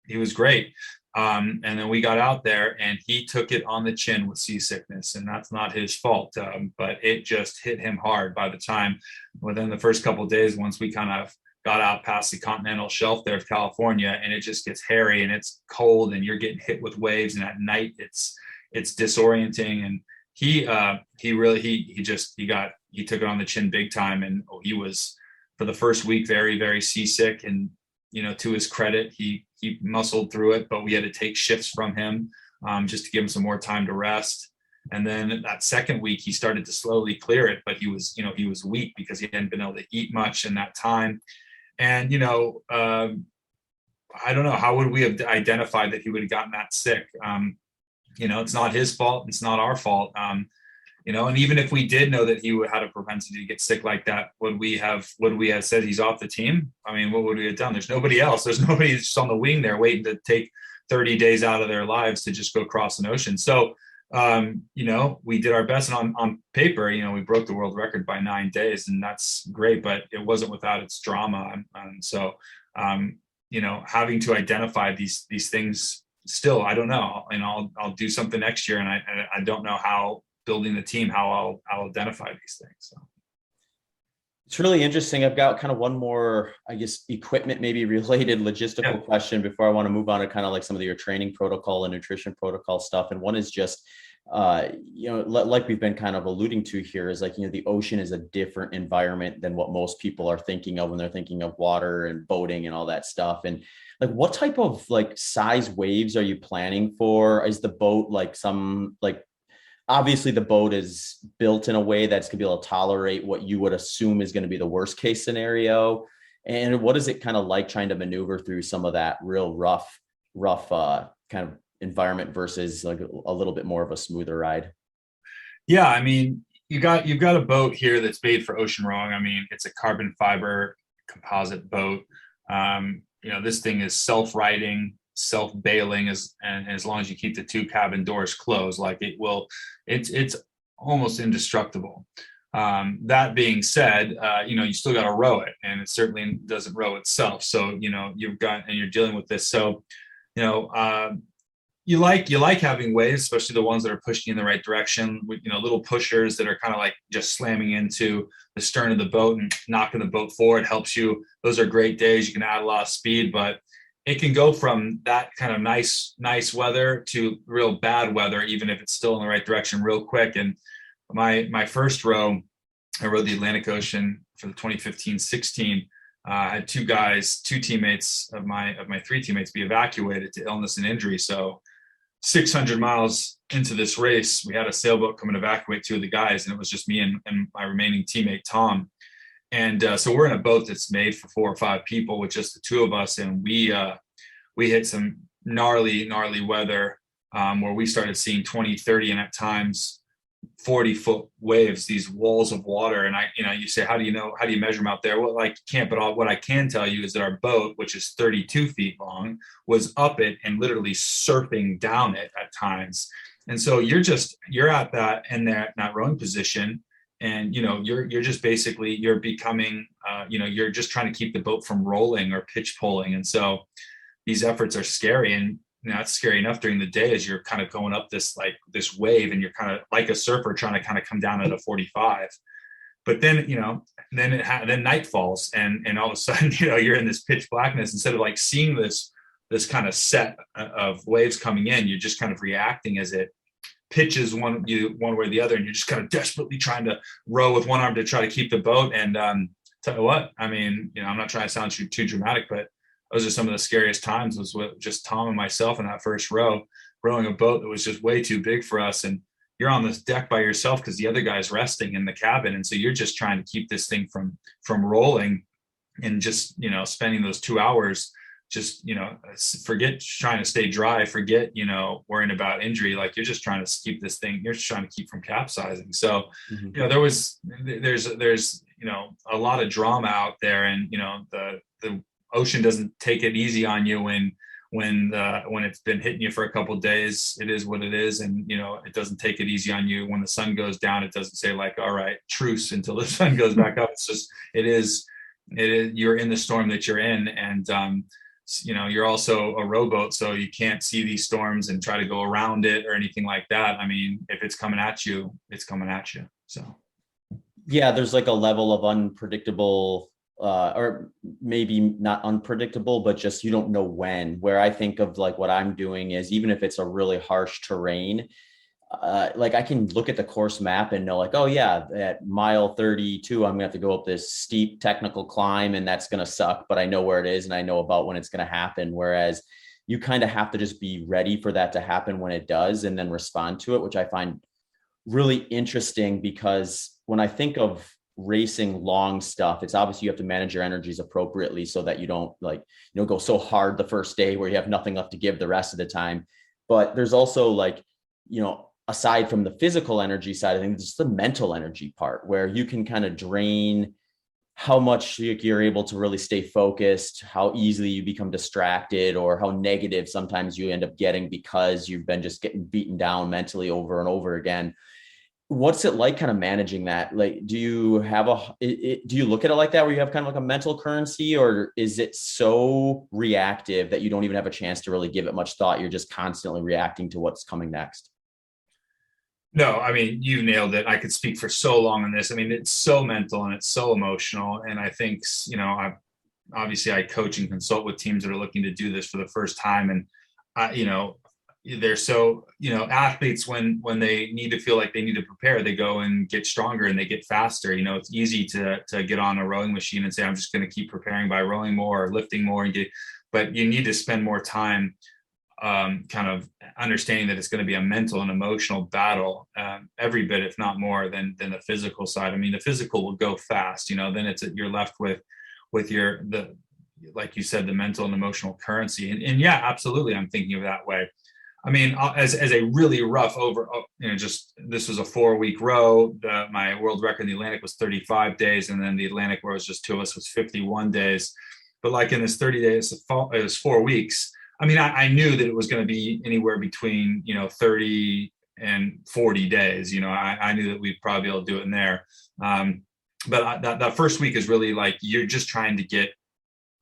he was great. And then we got out there and he took it on the chin with seasickness, and that's not his fault. But it just hit him hard by the time within the first couple of days, once we kind of got out past the continental shelf there of California, and it just gets hairy and it's cold and you're getting hit with waves. And at night it's disorienting. And he took it on the chin big time. And he was, for the first week, very, very seasick. And, to his credit, he muscled through it, but we had to take shifts from him just to give him some more time to rest. And then that second week, he started to slowly clear it, but he was weak because he hadn't been able to eat much in that time. And, I don't know, how would we have identified that he would have gotten that sick? It's not his fault. It's not our fault. And even if we did know that he had a propensity to get sick like that, would we have said he's off the team? I mean, what would we have done? There's nobody else. There's nobody just on the wing there waiting to take 30 days out of their lives to just go cross an ocean. So, we did our best, and on paper, we broke the world record by 9 days, and that's great, but it wasn't without its drama. And so, having to identify these things still, I don't know, and I'll do something next year. And I don't know how building the team, how I'll identify these things. So. It's really interesting. I've got kind of one more, I guess, equipment, maybe related logistical question before I want to move on to kind of like some of your training protocol and nutrition protocol stuff. And one is just, like we've been kind of alluding to here, is like, the ocean is a different environment than what most people are thinking of when they're thinking of water and boating and all that stuff. And like, what type of like size waves are you planning for? Is the boat like obviously the boat is built in a way that's going to be able to tolerate what you would assume is going to be the worst case scenario. And what is it kind of like trying to maneuver through some of that real rough kind of environment versus like a little bit more of a smoother ride? Yeah. I mean, you've got a boat here that's made for ocean rowing. I mean, it's a carbon fiber composite boat. This thing is self-righting, self-bailing, and as long as you keep the 2 cabin doors closed, like it's almost indestructible. That being said, you still got to row it, and it certainly doesn't row itself. So, you're dealing with this. So, you like having waves, especially the ones that are pushing you in the right direction with, little pushers that are kind of like just slamming into the stern of the boat and knocking the boat forward helps you. Those are great days. You can add a lot of speed, but it can go from that kind of nice weather to real bad weather, even if it's still in the right direction real quick. And my first row, I rode the Atlantic Ocean for the 2015-16. I had 2 teammates of my 3 teammates be evacuated to illness and injury. So 600 miles into this race, we had a sailboat come and evacuate 2 of the guys, and it was just me and my remaining teammate, Tom. And so we're in a boat that's made for 4 or 5 people with just the 2 of us. And we hit some gnarly weather where we started seeing 20, 30, and at times 40-foot waves, these walls of water. And you say, how do you measure them out there? Well, like, you can't, but what I can tell you is that our boat, which is 32 feet long, was up it and literally surfing down it at times. And so you're at that in that rowing position. And, you're just basically, you're becoming, you're just trying to keep the boat from rolling or pitch pulling. And so these efforts are scary. And it's scary enough during the day as you're kind of going up this wave, and you're kind of like a surfer trying to kind of come down at a 45. But then, then night falls, and all of a sudden, you're in this pitch blackness. Instead of like seeing this kind of set of waves coming in, you're just kind of reacting as it pitches one way or the other, and you're just kind of desperately trying to row with one arm to try to keep the boat. And tell you what, I mean, I'm not trying to sound too dramatic, but those are some of the scariest times, was with just Tom and myself in that first row, rowing a boat that was just way too big for us. And you're on this deck by yourself because the other guy's resting in the cabin. And so you're just trying to keep this thing from rolling. and just, spending those 2 hours, just, forget trying to stay dry, forget, worrying about injury. Like, you're just trying to keep this thing, you're just trying to keep from capsizing. So, Mm-hmm. there's, a lot of drama out there, and, the ocean doesn't take it easy on you when it's been hitting you for a couple of days. It is what it is. And, it doesn't take it easy on you when the sun goes down. It doesn't say like, all right, truce until the sun goes back up. It's just, it is, you're in the storm that you're in. And, you're also a rowboat, so you can't see these storms and try to go around it or anything like that. I mean, if it's coming at you, it's coming at you. So, Yeah, there's like a level of unpredictable, or maybe not unpredictable, but just you don't know when. Where I think of like what I'm doing is, even if it's a really harsh terrain, like I can look at the course map and know like, oh yeah, at mile 32, I'm gonna have to go up this steep technical climb, and that's gonna suck, but I know where it is and I know about when it's gonna happen. Whereas you kind of have to just be ready for that to happen when it does, and then respond to it, which I find really interesting, because when I think of racing long stuff, it's obviously you have to manage your energies appropriately so that you don't like, go so hard the first day where you have nothing left to give the rest of the time. But there's also like, aside from the physical energy side of things, it's the mental energy part where you can kind of drain how much you're able to really stay focused, how easily you become distracted, or how negative sometimes you end up getting because you've been just getting beaten down mentally over and over again. What's it like kind of managing that? Like, do you have do you look at it like that, where you have kind of like a mental currency, or is it so reactive that you don't even have a chance to really give it much thought? You're just constantly reacting to what's coming next. no, I mean, you nailed it. I could speak for so long on this. I mean, it's so mental and it's so emotional. And I think, I coach and consult with teams that are looking to do this for the first time. And, they're so, athletes, when they need to feel like they need to prepare, they go and get stronger and they get faster. It's easy to get on a rowing machine and say, I'm just going to keep preparing by rowing more or lifting more, but you need to spend more time kind of understanding that it's going to be a mental and emotional battle, every bit, if not more than the physical side. I mean, the physical will go fast, then you're left with like you said, the mental and emotional currency. And yeah, absolutely. I'm thinking of that way. I mean, as a really rough this was a 4-week row. My world record in the Atlantic was 35 days. And then the Atlantic, where it was just two of us, was 51 days. But like in this 30 days, it was 4 weeks. I mean, I knew that it was going to be anywhere between, 30 and 40 days. I knew that we'd probably be able to do it in there. But that first week is really like, you're just trying to get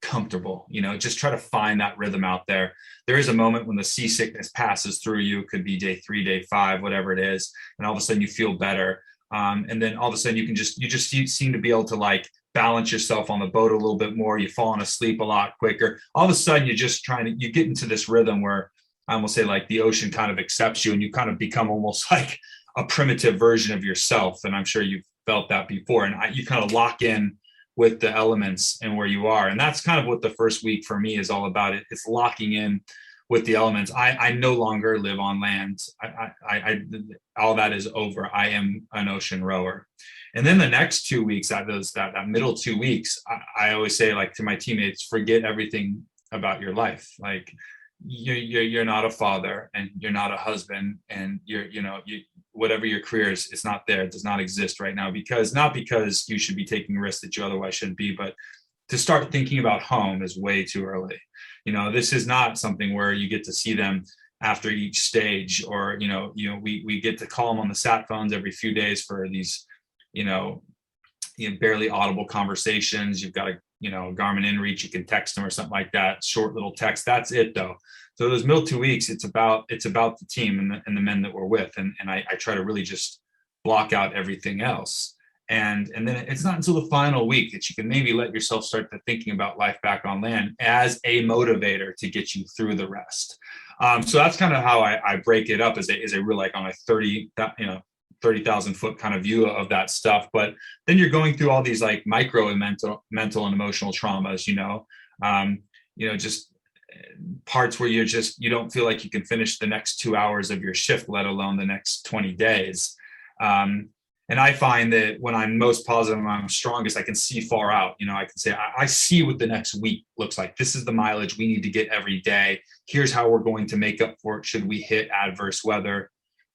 comfortable, just try to find that rhythm out there. There is a moment when the seasickness passes through you. It could be day 3, day 5, whatever it is. And all of a sudden you feel better. And then all of a sudden you just seem to be able to like balance yourself on the boat a little bit more. You've fallen asleep a lot quicker. All of a sudden you get into this rhythm where I almost say like the ocean kind of accepts you, and you kind of become almost like a primitive version of yourself. And I'm sure you've felt that before. And you kind of lock in with the elements and where you are. And that's kind of what the first week for me is all about. It's locking in with the elements. I no longer live on land. I all that is over. I am an ocean rower. And then the next 2 weeks, that middle 2 weeks, I always say, like, to my teammates, forget everything about your life. Like, you're not a father, and you're not a husband, and whatever your career is, it's not there. It does not exist right now, not because you should be taking risks that you otherwise shouldn't be, but to start thinking about home is way too early. This is not something where you get to see them after each stage, or, we get to call them on the sat phones every few days for these, barely audible conversations. You've got a Garmin InReach, you can text them or something like that, short little text. That's it though. So those middle 2 weeks, it's about the team and the men that we're with. And I try to really just block out everything else. And then it's not until the final week that you can maybe let yourself start to thinking about life back on land as a motivator to get you through the rest. So that's kind of how I break it up as a real, like, on a 30,000 foot kind of view of that stuff. But then you're going through all these like micro and mental and emotional traumas, just parts where you don't feel like you can finish the next 2 hours of your shift, let alone the next 20 days. And I find that when I'm most positive and I'm strongest, I can see far out. I can say, I see what the next week looks like. This is the mileage we need to get every day. Here's how we're going to make up for it should we hit adverse weather.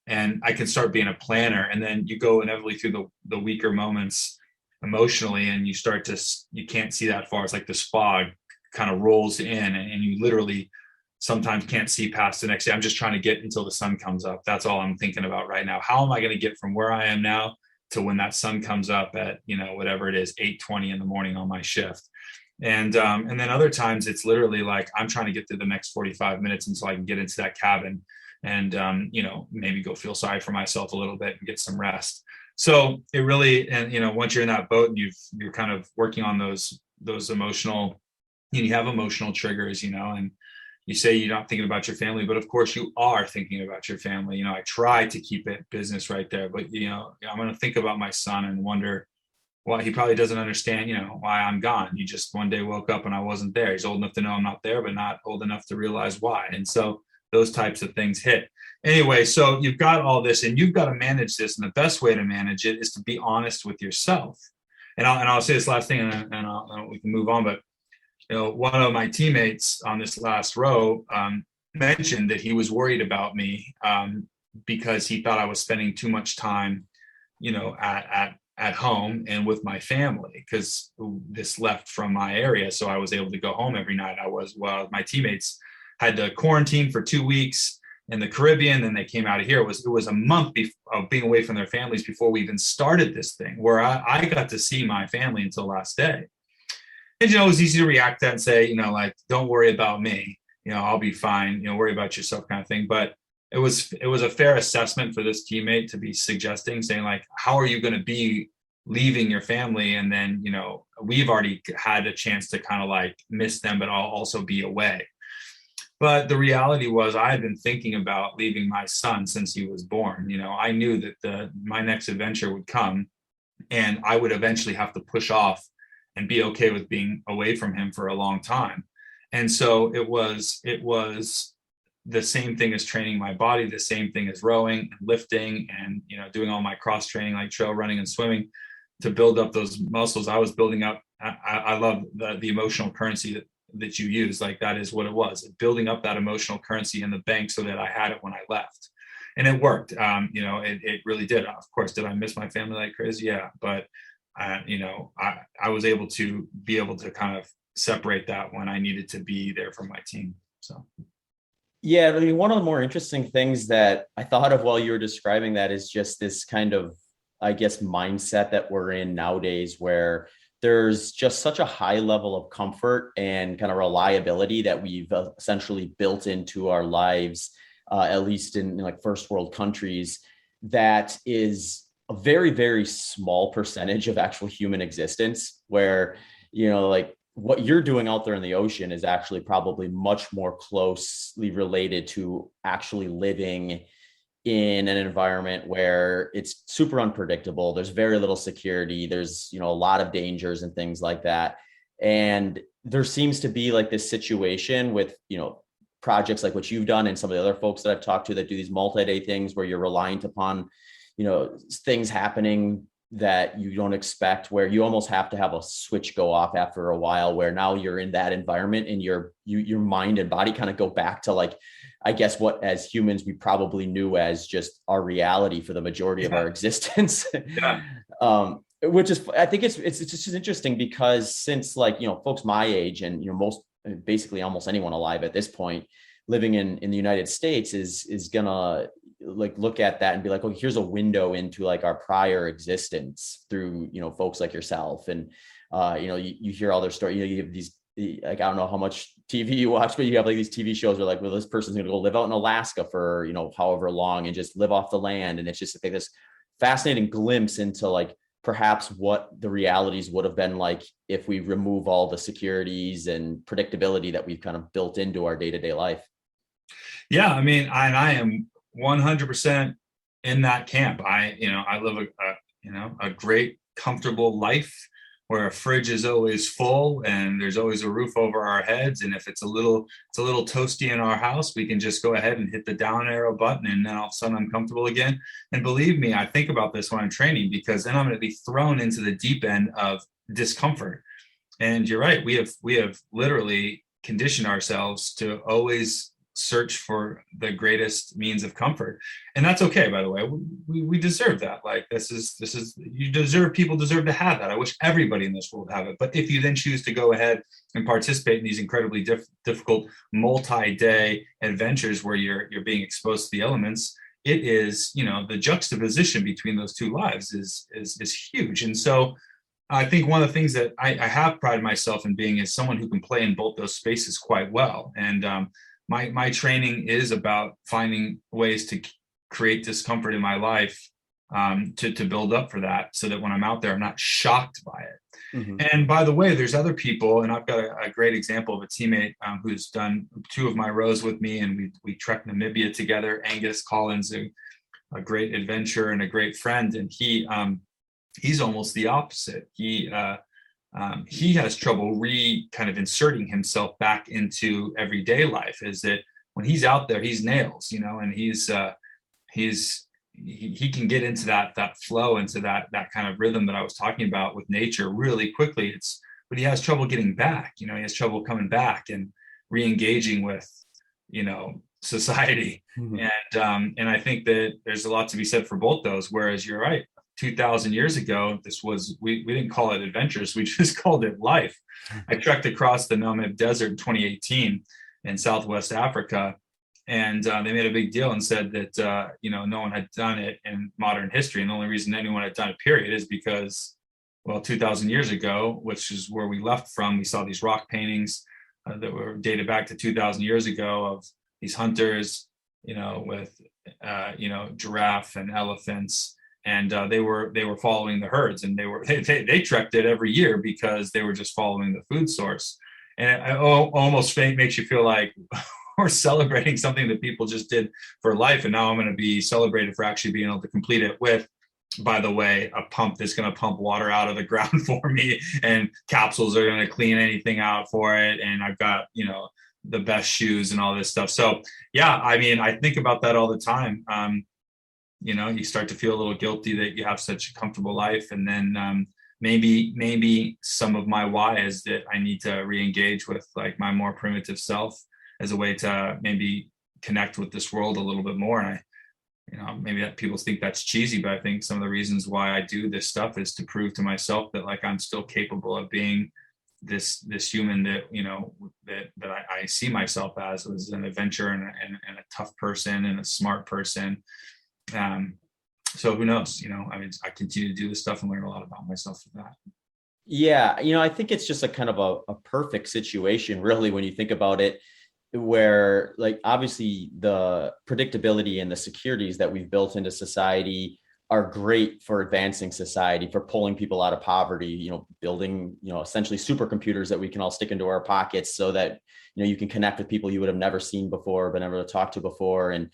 And I can start being a planner. And then you go inevitably through the weaker moments emotionally, and you can't see that far. It's like the fog kind of rolls in, and you literally sometimes can't see past the next day. I'm just trying to get until the sun comes up. That's all I'm thinking about right now. How am I going to get from where I am now to when that sun comes up at, whatever it is, 8:20 in the morning on my shift? And then other times it's literally like, I'm trying to get through the next 45 minutes until I can get into that cabin and, maybe go feel sorry for myself a little bit and get some rest. So it really, and, once you're in that boat and you're kind of working on those emotional, you have emotional triggers, and you say you're not thinking about your family, but of course you are thinking about your family. I try to keep it business right there, but I'm going to think about my son and wonder why he probably doesn't understand, why I'm gone. He just one day woke up and I wasn't there. He's old enough to know I'm not there, but not old enough to realize why. And so those types of things hit. Anyway, so you've got all this and you've got to manage this. And the best way to manage it is to be honest with yourself. And I'll say this last thing and we can move on, but one of my teammates on this last row mentioned that he was worried about me because he thought I was spending too much time, at home and with my family, because this left from my area. So I was able to go home every night. My teammates had to quarantine for 2 weeks in the Caribbean. Then they came out of here. It was a month of being away from their families before we even started this thing, where I got to see my family until last day. And, it was easy to react to that and say, like, don't worry about me, I'll be fine, worry about yourself kind of thing. But it was a fair assessment for this teammate to be saying like, how are you going to be leaving your family? And then, we've already had a chance to kind of like miss them, but I'll also be away. But the reality was I had been thinking about leaving my son since he was born. I knew that my next adventure would come and I would eventually have to push off and be okay with being away from him for a long time. And so it was the same thing as training my body, the same thing as rowing and lifting and, doing all my cross training like trail running and swimming to build up those muscles. I was building up. I love the emotional currency that you use. Like that is what it was, building up that emotional currency in the bank so that I had it when I left. And it worked. It really did. Of course, did I miss my family like crazy? Yeah. But I was able to kind of separate that when I needed to be there for my team. So. Yeah, I mean, one of the more interesting things that I thought of while you were describing that is just this kind of, I guess, mindset that we're in nowadays, where there's just such a high level of comfort and kind of reliability that we've essentially built into our lives, at least in like first world countries, that is a very, very small percentage of actual human existence, where, like what you're doing out there in the ocean is actually probably much more closely related to actually living in an environment where it's super unpredictable. There's very little security. There's, a lot of dangers and things like that. And there seems to be like this situation with, projects like what you've done and some of the other folks that I've talked to that do these multi-day things where you're reliant upon things happening that you don't expect, where you almost have to have a switch go off after a while, where now you're in that environment and your mind and body kind of go back to like, I guess what as humans we probably knew as just our reality for the majority of our existence. Yeah. Which is, I think it's just interesting because since like, folks my age and, basically almost anyone alive at this point living in the United States is gonna like look at that and be like, oh, here's a window into like our prior existence through, folks like yourself. And, you hear all their stories, you have these, like, I don't know how much TV you watch, but you have like these TV shows where like, well, this person's going to go live out in Alaska for, however long and just live off the land. And it's just like this fascinating glimpse into like, perhaps what the realities would have been like if we remove all the securities and predictability that we've kind of built into our day-to-day life. Yeah. I mean, I am 100% in that camp. I live a great, comfortable life where a fridge is always full and there's always a roof over our heads. And if it's a little toasty in our house, we can just go ahead and hit the down arrow button, and then all of a sudden I'm comfortable again. And believe me, I think about this when I'm training, because then I'm going to be thrown into the deep end of discomfort. And you're right, we have literally conditioned ourselves to always search for the greatest means of comfort. And that's okay, by the way. We deserve that. Like, this is people deserve to have that. I wish everybody in this world have it. But if you then choose to go ahead and participate in these incredibly difficult multi-day adventures where you're being exposed to the elements, it is, the juxtaposition between those two lives is huge. And so I think one of the things that I have prided myself in being is someone who can play in both those spaces quite well. And my training is about finding ways to create discomfort in my life, to build up for that, so that when I'm out there, I'm not shocked by it. Mm-hmm. And by the way, there's other people, and I've got a great example of a teammate who's done 2 of my rows with me, and we trekked Namibia together. Angus Collins, a great adventurer and a great friend, and he's almost the opposite. He has trouble kind of inserting himself back into everyday life. Is that when he's out there, he's nails, and he can get into that flow, into that kind of rhythm that I was talking about with nature really quickly. But he has trouble getting back. He has trouble coming back and re-engaging with, society. Mm-hmm. And I think that there's a lot to be said for both those. Whereas you're right, 2,000 years ago, we didn't call it adventures, we just called it life. I trekked across the Namib Desert in 2018 in Southwest Africa, and they made a big deal and said that no one had done it in modern history, and the only reason anyone had done it, period, is because, well, 2,000 years ago, which is where we left from, we saw these rock paintings that were dated back to 2,000 years ago of these hunters, with giraffe and elephants. And they were following the herds, and they trekked it every year because they were just following the food source. And it almost makes you feel like we're celebrating something that people just did for life, and now I'm going to be celebrated for actually being able to complete it with, by the way, a pump that's going to pump water out of the ground for me, and capsules are going to clean anything out for it, and I've got the best shoes and all this stuff. So yeah, I mean, I think about that all the time. You start to feel a little guilty that you have such a comfortable life. And then maybe some of my why is that I need to re-engage with like my more primitive self as a way to maybe connect with this world a little bit more. And maybe that people think that's cheesy, but I think some of the reasons why I do this stuff is to prove to myself that like I'm still capable of being this human that that I see myself as an adventurer and a tough person and a smart person. So who knows, I mean, I continue to do this stuff and learn a lot about myself with that. Yeah. I think it's just a kind of a perfect situation, really, when you think about it, where like, obviously the predictability and the securities that we've built into society are great for advancing society, for pulling people out of poverty, building, essentially supercomputers that we can all stick into our pockets so that, you can connect with people you would have never seen before, been able to talk to before, and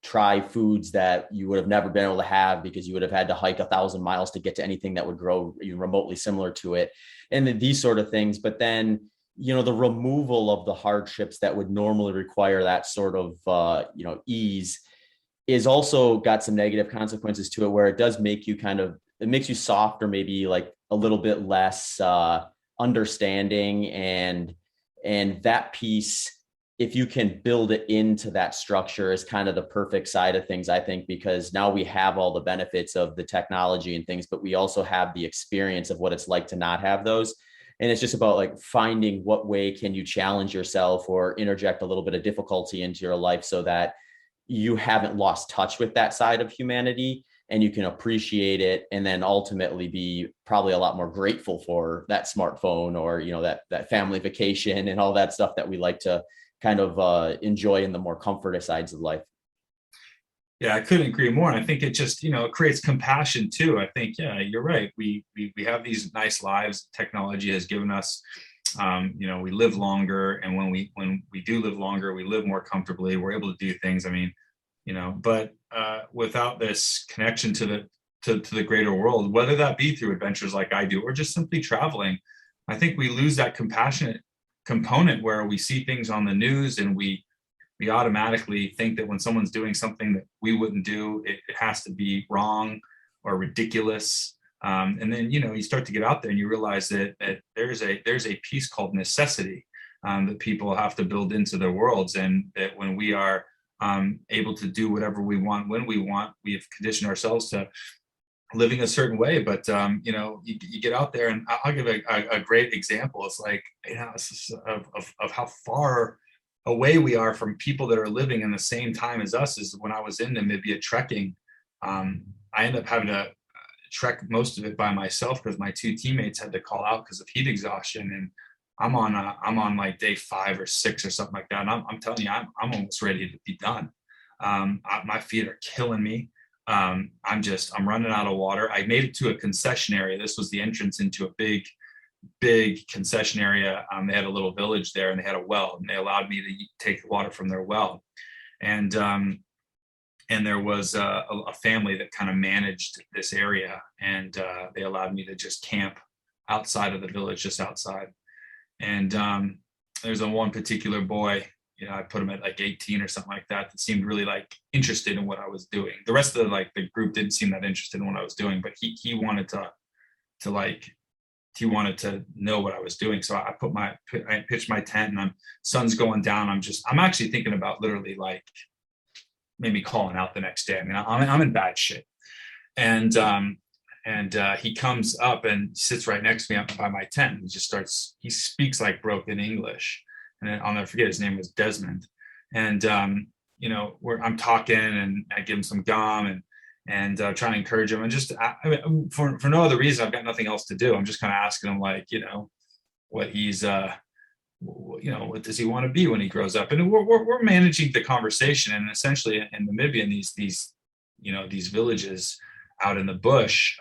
try foods that you would have never been able to have because you would have had to hike 1,000 miles to get to anything that would grow even remotely similar to it. And then these sort of things. But then, the removal of the hardships that would normally require that sort of, ease is also got some negative consequences to it, where it does make you it makes you soft, or maybe like a little bit less understanding, and that piece, if you can build it into that structure, is kind of the perfect side of things, I think, because now we have all the benefits of the technology and things, but we also have the experience of what it's like to not have those. And it's just about like finding what way can you challenge yourself or interject a little bit of difficulty into your life so that you haven't lost touch with that side of humanity, and you can appreciate it, and then ultimately be probably a lot more grateful for that smartphone, or, that family vacation and all that stuff that we like to kind of enjoy in the more comfortable sides of life. Yeah, I couldn't agree more. And I think it just, it creates compassion too. I think, yeah, you're right. We have these nice lives technology has given us. We live longer, and when we do live longer, we live more comfortably. We're able to do things. I mean, but without this connection to to the greater world, whether that be through adventures like I do or just simply traveling. I think we lose that compassionate component where we see things on the news and we automatically think that when someone's doing something that we wouldn't do, it has to be wrong or ridiculous. And then, you start to get out there and you realize that there's a piece called necessity that people have to build into their worlds. And that when we are able to do whatever we want, when we want, we have conditioned ourselves to living a certain way. But, you get out there, and I'll give a great example. It's like, of how far away we are from people that are living in the same time as us. Is when I was in Namibia trekking, I ended up having to trek most of it by myself because my two teammates had to call out because of heat exhaustion. And I'm on like day 5 or 6 or something like that. And I'm telling you, I'm almost ready to be done. My feet are killing me. I'm running out of water. I made it to a concession area. This was the entrance into a big concession area. They had a little village there, and they had a well, and they allowed me to take water from their well. And there was a family that kind of managed this area, and they allowed me to just camp outside of the village, just outside. And there's one particular boy, I put him at like 18 or something like that, that seemed really like interested in what I was doing. The rest of the group didn't seem that interested in what I was doing, but he wanted to know what I was doing. So I pitched my tent, and sun's going down. I'm actually thinking about literally like maybe calling out the next day. I mean, I'm in bad shape. And he comes up and sits right next to me up by my tent. He speaks like broken English. And I'll never forget, his name was Desmond. And, I'm talking, and I give him some gum and trying to encourage him. And just for no other reason, I've got nothing else to do. I'm just kind of asking him, like, what he's, what does he want to be when he grows up? And we're managing the conversation. And essentially in Namibia, in these villages out in the bush,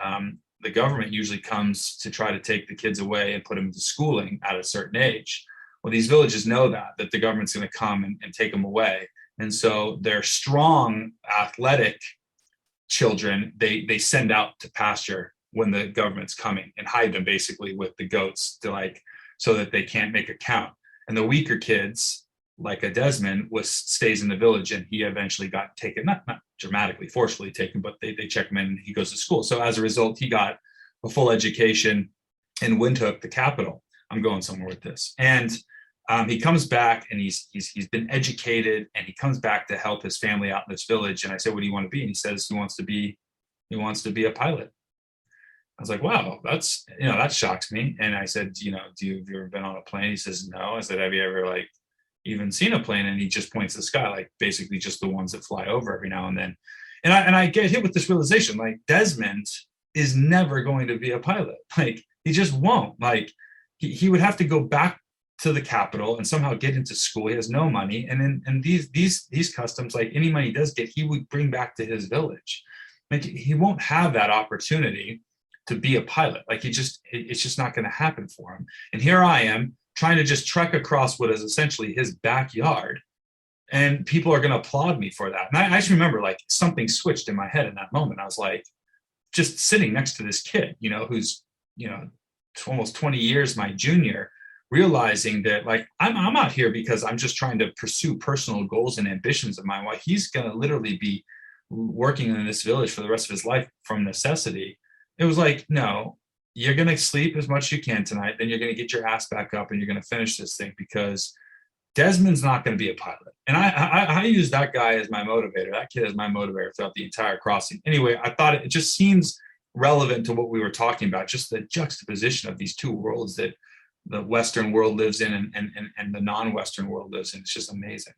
the government usually comes to try to take the kids away and put them into schooling at a certain age. Well, these villages know that the government's going to come and take them away. And so their strong, athletic children, they send out to pasture when the government's coming, and hide them basically with the goats so that they can't make a count. And the weaker kids, like a Desmond, stays in the village, and he eventually got taken, not dramatically, forcefully taken, but they check him in and he goes to school. So as a result, he got a full education in Windhoek, the capital. I'm going somewhere with this. And he comes back, and he's been educated, and he comes back to help his family out in this village. And I said, "What do you want to be?" And he says he wants to be a pilot. I was like, "Wow, that shocks me." And I said, "Have you ever been on a plane?" He says, "No." I said, "Have you ever even seen a plane?" And he just points to the sky, like basically just the ones that fly over every now and then. And I get hit with this realization, like, Desmond is never going to be a pilot. Like, he just won't. Like, he would have to go back to the capital and somehow get into school. He has no money. And these customs, like any money he does get, he would bring back to his village. Like, he won't have that opportunity to be a pilot. Like, it's just not going to happen for him. And here I am trying to just trek across what is essentially his backyard, and people are going to applaud me for that. And I just remember, like, something switched in my head in that moment. I was like, just sitting next to this kid, who's, almost 20 years my junior, realizing that, like, I'm out here because I'm just trying to pursue personal goals and ambitions of mine, while he's going to literally be working in this village for the rest of his life from necessity. It was like, no, you're going to sleep as much as you can tonight, then you're going to get your ass back up and you're going to finish this thing, because Desmond's not going to be a pilot. And I use that guy as my motivator, that kid as my motivator throughout the entire crossing. Anyway, I thought it just seems relevant to what we were talking about, just the juxtaposition of these two worlds that the Western world lives in and the non-Western world lives in. It's just amazing.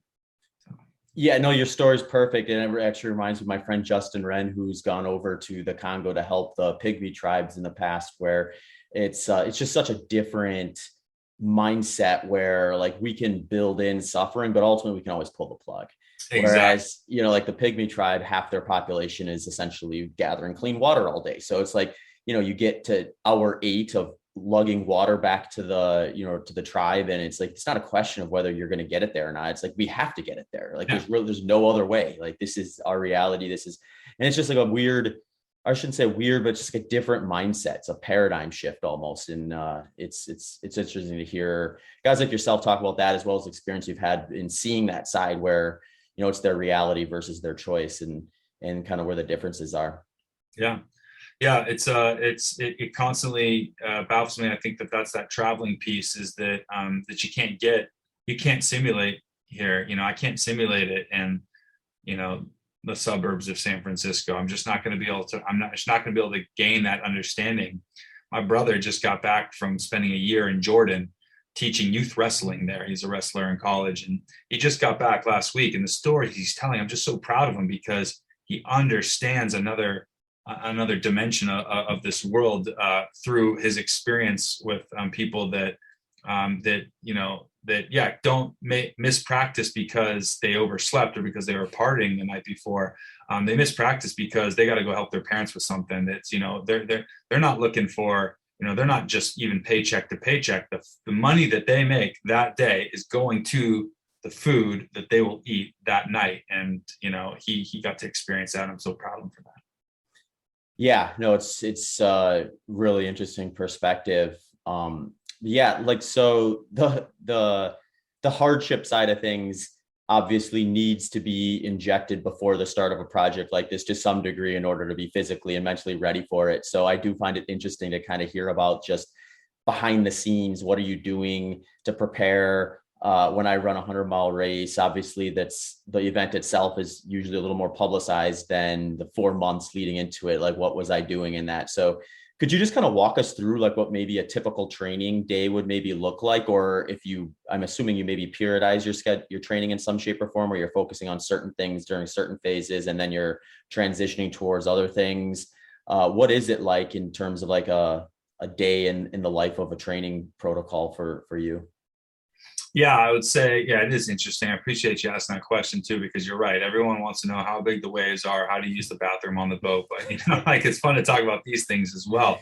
Yeah, no, your story is perfect. And it actually reminds me of my friend Justin Wren, who's gone over to the Congo to help the Pygmy tribes in the past, where it's just such a different mindset where, like, we can build in suffering, but ultimately we can always pull the plug. Exactly. Whereas, like the Pygmy tribe, half their population is essentially gathering clean water all day. So it's like, you get to hour 8 of lugging water back to the tribe, and it's like, it's not a question of whether you're going to get it there or not. It's like, we have to get it there. Like, there's no other way. Like, this is our reality. And it's just like a weird I shouldn't say weird, but just a different mindset. It's a paradigm shift almost. And it's interesting to hear guys like yourself talk about that, as well as experience you've had in seeing that side where, it's their reality versus their choice, and kind of where the differences are. Yeah. Yeah. It constantly baffles me. I think that's that traveling piece, is that, that you can't simulate here. I can't simulate it. And, the suburbs of San Francisco. I'm just not going to be able to, just not going to be able to gain that understanding. My brother just got back from spending a year in Jordan teaching youth wrestling there. He's a wrestler in college, and he just got back last week. And the story he's telling, I'm just so proud of him, because he understands another dimension of this world through his experience with people that don't miss practice because they overslept or because they were partying the night before. They miss practice because they got to go help their parents with something that's, they're not looking for, they're not just even paycheck to paycheck. The money that they make that day is going to the food that they will eat that night. And, he got to experience that. I'm so proud of him for that. Yeah, no, it's really interesting perspective. Yeah, like, so the hardship side of things obviously needs to be injected before the start of a project like this to some degree, in order to be physically and mentally ready for it. So I do find it interesting to kind of hear about just behind the scenes. What are you doing to prepare? When I run a 100-mile race, obviously that's the event itself is usually a little more publicized than the 4 months leading into it. Like, what was I doing in that? So could you just kind of walk us through like what maybe a typical training day would maybe look like? Or I'm assuming you maybe periodize your training in some shape or form, where you're focusing on certain things during certain phases, and then you're transitioning towards other things. What is it like in terms of like a day in the life of a training protocol for you? Yeah, I would say, yeah, it is interesting. I appreciate you asking that question too, because you're right. Everyone wants to know how big the waves are, how to use the bathroom on the boat, but like, it's fun to talk about these things as well.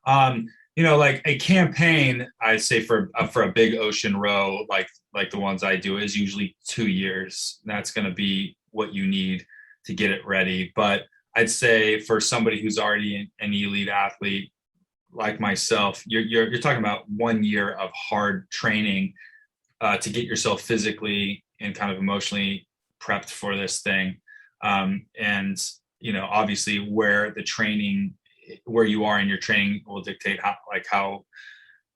Like a campaign, I say for a big ocean row, like the ones I do, is usually 2 years. That's going to be what you need to get it ready. But I'd say for somebody who's already an elite athlete like myself, you're talking about 1 year of hard training to get yourself physically and kind of emotionally prepped for this thing. And, obviously where you are in your training will dictate how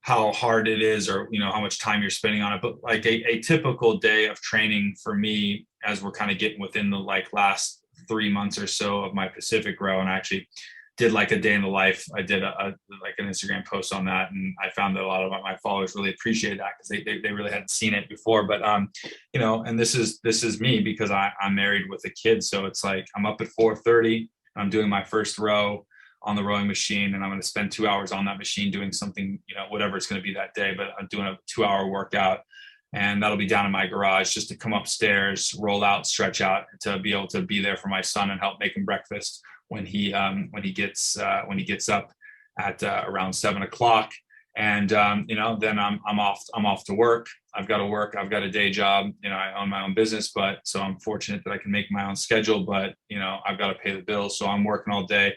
hard it is, or, how much time you're spending on it. But like a typical day of training for me, as we're kind of getting within the last 3 months or so of my Pacific row, and I actually did like a day in the life. I did an Instagram post on that, and I found that a lot of my followers really appreciated that, because they really hadn't seen it before. But and this is me, because I'm married with a kid, so it's like I'm up at 4:30. I'm doing my first row on the rowing machine, and I'm going to spend 2 hours on that machine doing something, whatever it's going to be that day. But I'm doing a 2-hour workout, and that'll be down in my garage, just to come upstairs, roll out, stretch out, to be able to be there for my son and help make him breakfast when he gets up at around 7 o'clock. And then I'm off to work. I've got to work. I've got a day job. I own my own business, but so I'm fortunate that I can make my own schedule. But I've got to pay the bills, so I'm working all day.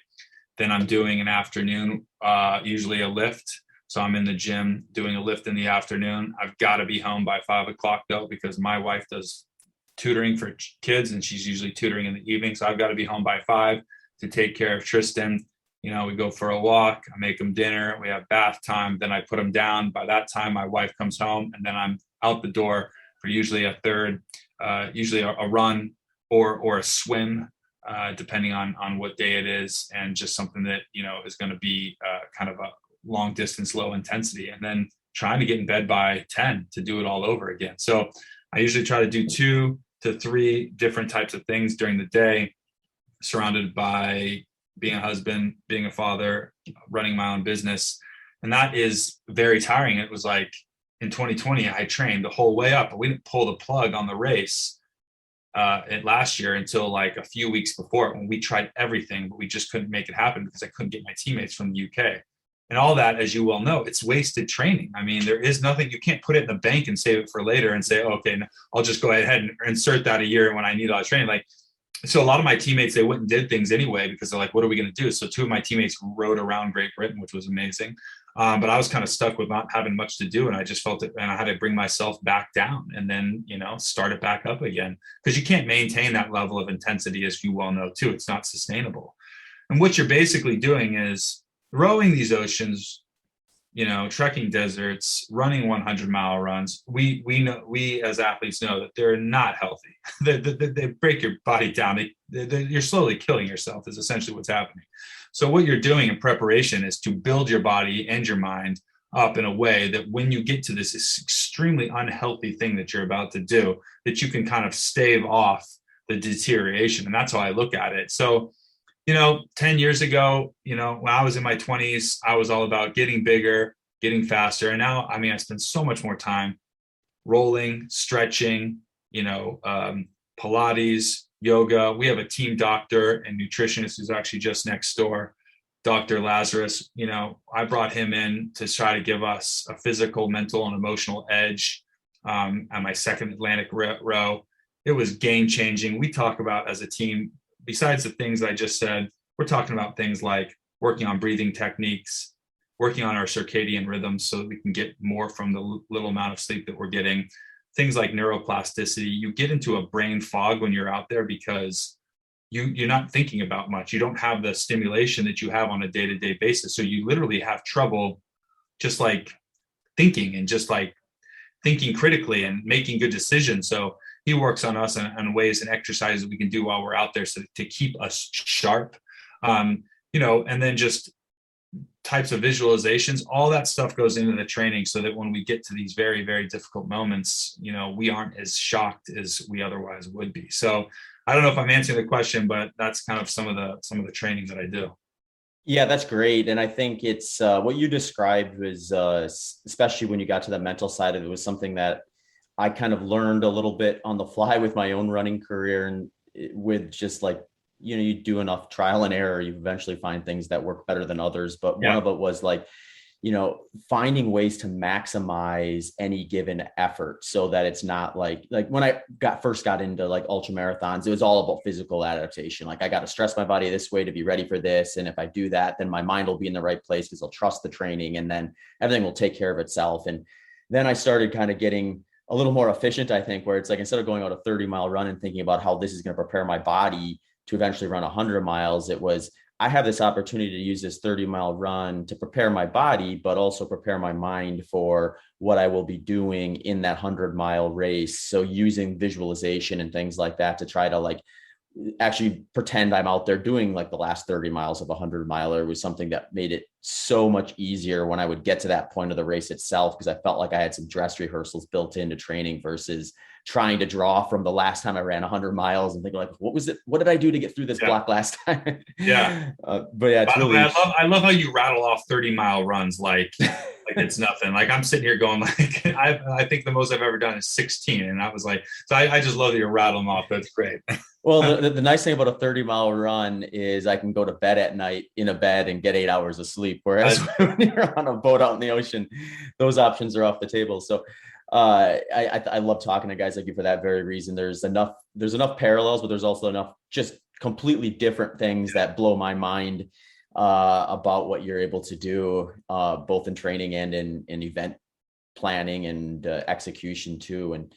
Then I'm doing an afternoon, usually a lift. So I'm in the gym doing a lift in the afternoon. I've got to be home by 5 o'clock though, because my wife does tutoring for kids, and she's usually tutoring in the evening. So I've got to be home by 5 to take care of Tristan. We go for a walk, I make him dinner, we have bath time, then I put him down. By that time, my wife comes home, and then I'm out the door for usually a third, usually a run or a swim, depending on what day it is, and just something that, is going to be kind of a long distance, low intensity, and then trying to get in bed by 10 to do it all over again. So I usually try to do 2 to 3 different types of things during the day, surrounded by being a husband, being a father, running my own business. And that is very tiring. It was like in 2020, I trained the whole way up, but we didn't pull the plug on the race last year until like a few weeks before, when we tried everything, but we just couldn't make it happen because I couldn't get my teammates from the UK. And all that, as you well know, it's wasted training. I mean, there is nothing, you can't put it in the bank and save it for later and say, okay, I'll just go ahead and insert that a year when I need all the training. Like, So a lot of my teammates, they went and did things anyway because they're like, what are we going to do? So two of my teammates rode around Great Britain, which was amazing. But I was kind of stuck with not having much to do. And I just felt it, and I had to bring myself back down and then, start it back up again, because you can't maintain that level of intensity, as you well know, too. It's not sustainable. And what you're basically doing is rowing these oceans, trekking deserts, running 100-mile runs. We as athletes know that they're not healthy. They break your body down. You're slowly killing yourself is essentially what's happening. So what you're doing in preparation is to build your body and your mind up in a way that when you get to this extremely unhealthy thing that you're about to do, that you can kind of stave off the deterioration. And that's how I look at it. So 10 years ago, when I was in my 20s, I was all about getting bigger, getting faster. And now, I spend so much more time rolling, stretching, Pilates, yoga. We have a team doctor and nutritionist who's actually just next door, Dr. Lazarus. I brought him in to try to give us a physical, mental, and emotional edge on my second Atlantic row. It was game changing. We talk about, as a team, besides the things I just said, we're talking about things like working on breathing techniques, working on our circadian rhythms so that we can get more from the little amount of sleep that we're getting. Things like neuroplasticity. You get into a brain fog when you're out there because you're not thinking about much. You don't have the stimulation that you have on a day-to-day basis. So you literally have trouble just like thinking and just like thinking critically and making good decisions. So he works on us on ways and exercises we can do while we're out there so to keep us sharp, and then just types of visualizations. All that stuff goes into the training so that when we get to these very, very difficult moments, we aren't as shocked as we otherwise would be. So I don't know if I'm answering the question, but that's kind of some of the training that I do. Yeah, that's great. And I think it's what you described was, especially when you got to the mental side of it, was something that I kind of learned a little bit on the fly with my own running career, and with just like, you do enough trial and error, you eventually find things that work better than others. But one of it was like, finding ways to maximize any given effort so that it's not like when I first got into like ultra marathons, it was all about physical adaptation. Like I got to stress my body this way to be ready for this. And if I do that, then my mind will be in the right place because I'll trust the training, and then everything will take care of itself. And then I started kind of getting a little more efficient, I think, where it's like, instead of going out a 30-mile run and thinking about how this is going to prepare my body to eventually run 100 miles, it was, I have this opportunity to use this 30-mile run to prepare my body, but also prepare my mind for what I will be doing in that 100-mile race. So using visualization and things like that to try to like actually pretend I'm out there doing like the last 30 miles of a 100-miler was something that made it so much easier when I would get to that point of the race itself, because I felt like I had some dress rehearsals built into training versus trying to draw from the last time I ran 100 miles and think like, what was it? What did I do to get through this block last time? Yeah. But yeah, it's really, I love how you rattle off 30-mile runs like it's nothing. Like I'm sitting here going like, I think the most I've ever done is 16. And I was like, so I just love that you're rattling them off. That's great. Well, the nice thing about a 30-mile run is I can go to bed at night in a bed and get 8 hours of sleep. Whereas when you're on a boat out in the ocean, those options are off the table. So I love talking to guys like you for that very reason. There's enough parallels, but there's also enough just completely different things that blow my mind about what you're able to do, both in training and in event planning and execution too. And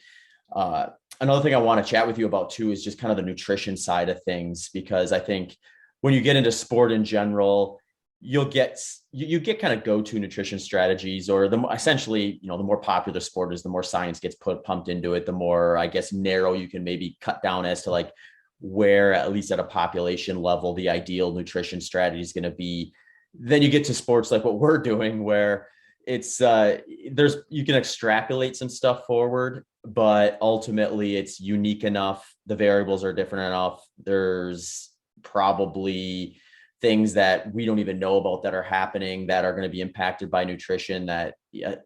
another thing I want to chat with you about too is just kind of the nutrition side of things, because I think when you get into sport in general, you get kind of go-to nutrition strategies, or essentially, the more popular sport is, the more science gets pumped into it, the more, I guess, narrow you can maybe cut down as to like where, at least at a population level, the ideal nutrition strategy is going to be. Then you get to sports like what we're doing, where it's you can extrapolate some stuff forward, but ultimately it's unique enough. The variables are different enough. There's probably things that we don't even know about that are happening that are going to be impacted by nutrition that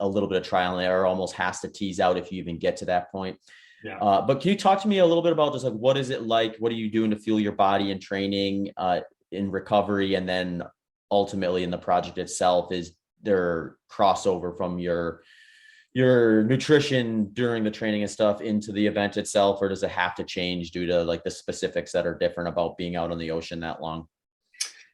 a little bit of trial and error almost has to tease out if you even get to that point. Yeah. But can you talk to me a little bit about just like, what is it like? What are you doing to fuel your body in training, in recovery? And then ultimately in the project itself, is there crossover from your your nutrition during the training and stuff into the event itself, or does it have to change due to like the specifics that are different about being out on the ocean that long?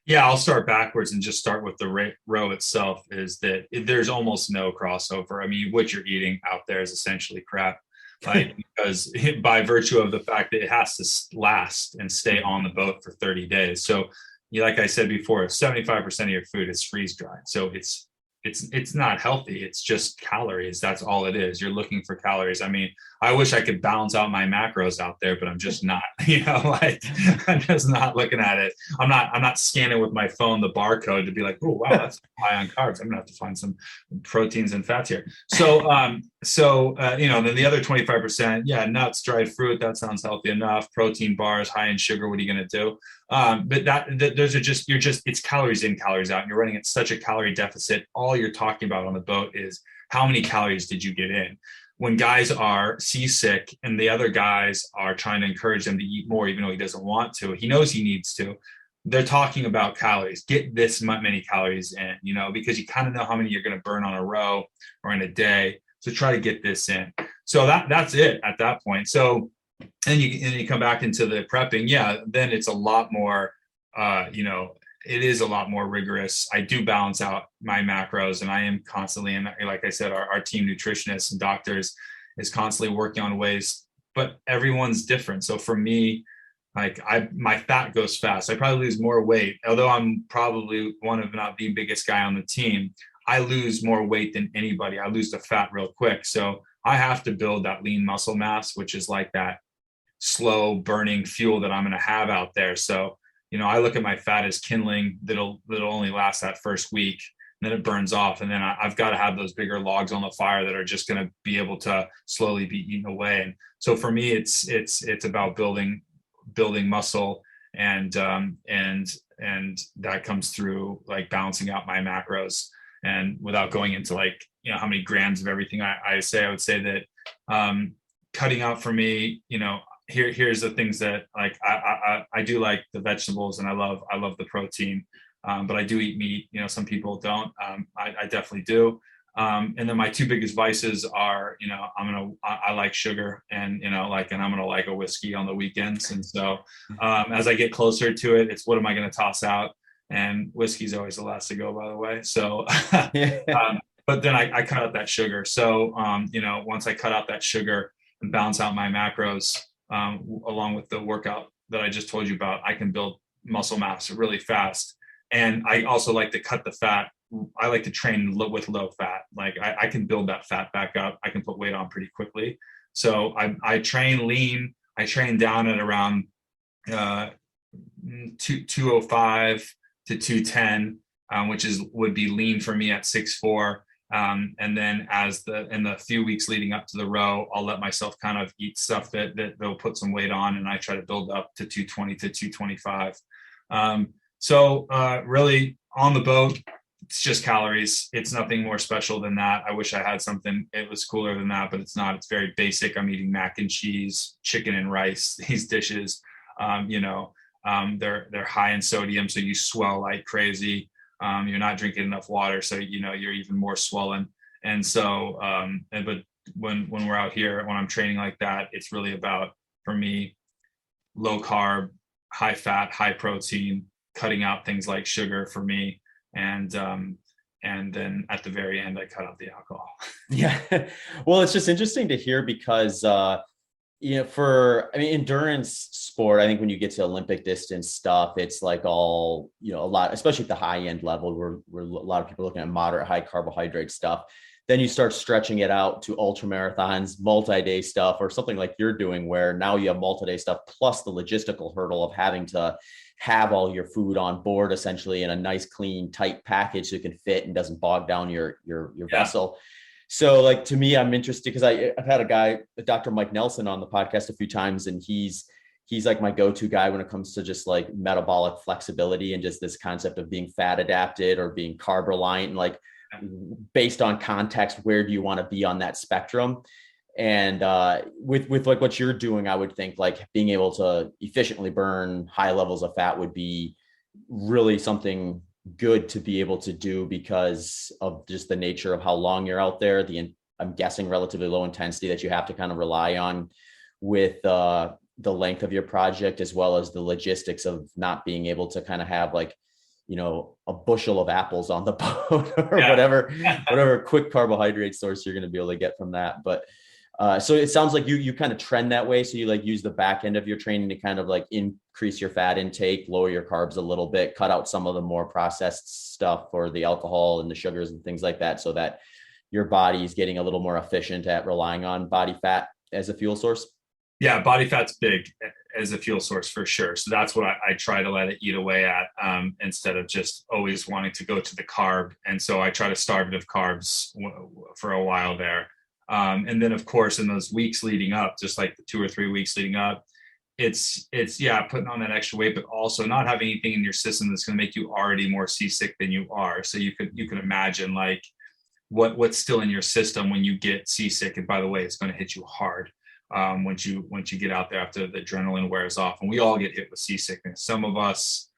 Yeah, I'll start backwards and just start with the row itself. Is that there's almost no crossover. I mean, what you're eating out there is essentially crap, like because by virtue of the fact that it has to last and stay on the boat for 30 days. So, like I said before, 75% of your food is freeze dried. So it's not healthy. It's just calories. That's all it is. You're looking for calories. I mean, I wish I could balance out my macros out there, but I'm just not, like I'm just not looking at it. I'm not scanning with my phone the barcode to be like, oh wow, that's high on carbs. I'm gonna have to find some proteins and fats here. So then the other 25%, yeah, nuts, dried fruit, that sounds healthy enough. Protein bars, high in sugar, what are you gonna do? But those are just, it's calories in, calories out, and you're running at such a calorie deficit. All you're talking about on the boat is how many calories did you get in. When guys are seasick and the other guys are trying to encourage them to eat more, even though he doesn't want to, he knows he needs to, they're talking about calories. Get this many calories in, because you kind of know how many you're going to burn on a row or in a day. So try to get this in. So that's it at that point. So and you come back into the prepping, yeah, then it's a lot more, it is a lot more rigorous. I do balance out my macros, and I am constantly, and like I said, our team nutritionists and doctors is constantly working on ways, but everyone's different. So for me, like my fat goes fast. I probably lose more weight, although I'm probably one of not the biggest guy on the team. I lose more weight than anybody. I lose the fat real quick. So I have to build that lean muscle mass, which is like that slow burning fuel that I'm going to have out there. So, I look at my fat as kindling that'll only last that first week, and then it burns off. And then I've got to have those bigger logs on the fire that are just going to be able to slowly be eaten away. And so for me, it's about building muscle, and that comes through like balancing out my macros. And without going into like, how many grams of everything I would say that cutting out for me, here's the things that like I do like the vegetables, and I love the protein, but I do eat meat. Some people don't. I definitely do. And then my two biggest vices are, I like sugar, and and I'm gonna like a whiskey on the weekends. And so as I get closer to it, it's what am I gonna toss out? And whiskey's always the last to go, by the way. So but then I cut out that sugar. So once I cut out that sugar and balance out my macros, along with the workout that I just told you about, I can build muscle mass really fast. And I also like to cut the fat. I like to train with low fat. Like I can build that fat back up. I can put weight on pretty quickly. So I train lean. I train down at around 205 to 210, which would be lean for me at 6'4". And then in the few weeks leading up to the row, I'll let myself kind of eat stuff that they'll put some weight on, and I try to build up to 220 to 225. So really on the boat, it's just calories. It's nothing more special than that. I wish I had something it was cooler than that, but it's not. It's very basic. I'm eating mac and cheese, chicken and rice, these dishes. They're high in sodium, so you swell like crazy. You're not drinking enough water, so you're even more swollen. And so but when we're out here, when I'm training like that, it's really about, for me, low carb, high fat, high protein, cutting out things like sugar for me, and then at the very end I cut out the alcohol. Yeah. Well, it's just interesting to hear because endurance sport, I think when you get to Olympic distance stuff, it's like all, a lot, especially at the high end level where a lot of people are looking at moderate, high carbohydrate stuff. Then you start stretching it out to ultra marathons, multi-day stuff, or something like you're doing, where now you have multi-day stuff plus the logistical hurdle of having to have all your food on board essentially in a nice, clean, tight package so it can fit and doesn't bog down your vessel. So like, to me, I'm interested because I've had a guy, Dr. Mike Nelson, on the podcast a few times, and he's like my go-to guy when it comes to just like metabolic flexibility and just this concept of being fat adapted or being carb reliant, and like based on context, where do you want to be on that spectrum? And with like what you're doing, I would think like being able to efficiently burn high levels of fat would be really something good to be able to do because of just the nature of how long you're out there, the I'm guessing relatively low intensity that you have to kind of rely on with the length of your project, as well as the logistics of not being able to kind of have like, a bushel of apples on the boat or whatever quick carbohydrate source you're going to be able to get from that. But so it sounds like you kind of trend that way. So you like use the back end of your training to kind of like increase your fat intake, lower your carbs a little bit, cut out some of the more processed stuff or the alcohol and the sugars and things like that, so that your body is getting a little more efficient at relying on body fat as a fuel source. Yeah, body fat's big as a fuel source for sure. So that's what I try to let it eat away at, instead of just always wanting to go to the carb. And so I try to starve it of carbs for a while there. And then of course, in those weeks leading up, just like the 2 or 3 weeks leading up, it's putting on that extra weight, but also not having anything in your system that's going to make you already more seasick than you are. So you can imagine like what's still in your system when you get seasick. And by the way, it's going to hit you hard. Once you get out there after the adrenaline wears off, and we all get hit with seasickness. Some of us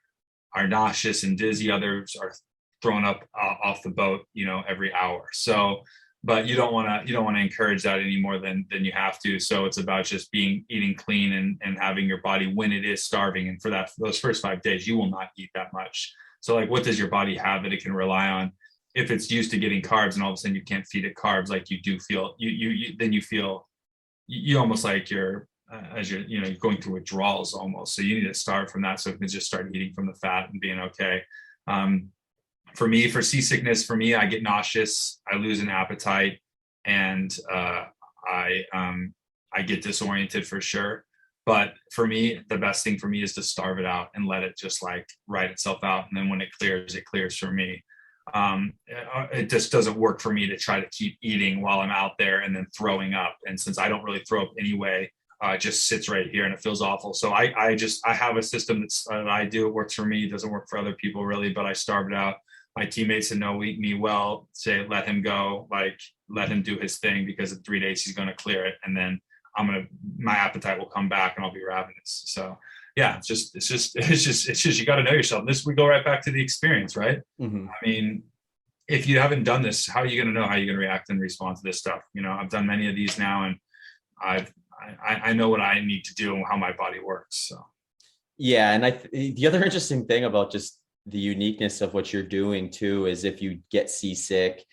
are nauseous and dizzy, others are thrown up off the boat, every hour. So, but you don't want to encourage that any more than you have to. So it's about just eating clean and having your body, when it is starving, and for those first 5 days, you will not eat that much. So like, what does your body have that it can rely on? If it's used to getting carbs and all of a sudden you can't feed it carbs, like you do feel, you feel you almost like you're going through withdrawals almost. So you need to start from that. So you can just start eating from the fat and being okay. For me, for seasickness, I get nauseous, I lose an appetite, and I get disoriented for sure. But for me, the best thing for me is to starve it out and let it just like write itself out. And then when it clears for me. It just doesn't work for me to try to keep eating while I'm out there and then throwing up. And since I don't really throw up anyway, it just sits right here and it feels awful. So I have a system that I do. It works for me. It doesn't work for other people really, but I starve it out. My teammates that know me well say, let him go, like let him do his thing, because in 3 days he's going to clear it. And then my appetite will come back and I'll be ravenous. So yeah, it's just, you got to know yourself. We go right back to the experience, right? Mm-hmm. I mean, if you haven't done this, how are you going to know how you're going to react and respond to this stuff? I've done many of these now, and I know what I need to do and how my body works. So. Yeah. And the other interesting thing about just the uniqueness of what you're doing too, is if you get seasick,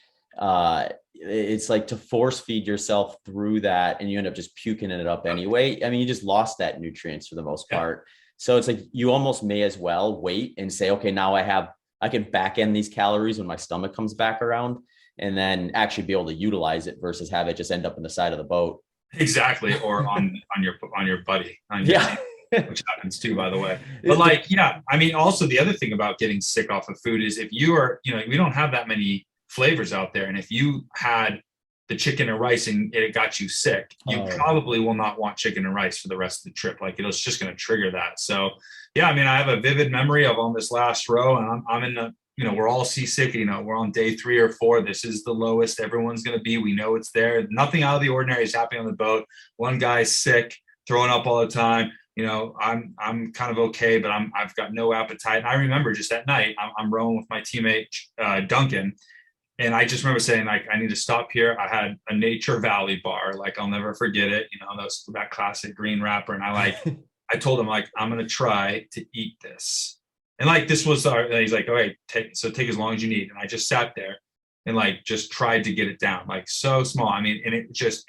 it's like to force feed yourself through that and you end up just puking it up anyway. I mean, you just lost that nutrients for the most part. So it's like, you almost may as well wait and say, okay, now I can back end these calories when my stomach comes back around, and then actually be able to utilize it versus have it just end up in the side of the boat. Exactly. Or on your buddy, which happens too, by the way. But like, yeah, I mean, also the other thing about getting sick off of food is if you are, we don't have that many flavors out there. And if you had the chicken and rice and it got you sick, you probably will not want chicken and rice for the rest of the trip. Like it's just going to trigger that. So yeah, I mean, I have a vivid memory of on this last row, and I'm in the, we're all seasick, we're on day 3 or 4. This is the lowest everyone's going to be. We know it's there. Nothing out of the ordinary is happening on the boat. One guy's sick, throwing up all the time. I'm kind of okay, but I've got no appetite. And I remember just that night, I'm rowing with my teammate, Duncan. And I just remember saying, like, I need to stop here. I had a Nature Valley bar. Like, I'll never forget it. That classic green wrapper. And I told him, like, I'm going to try to eat this. And like, this was he's like, all right, take as long as you need. And I just sat there and like, just tried to get it down, like so small. I mean, and it just,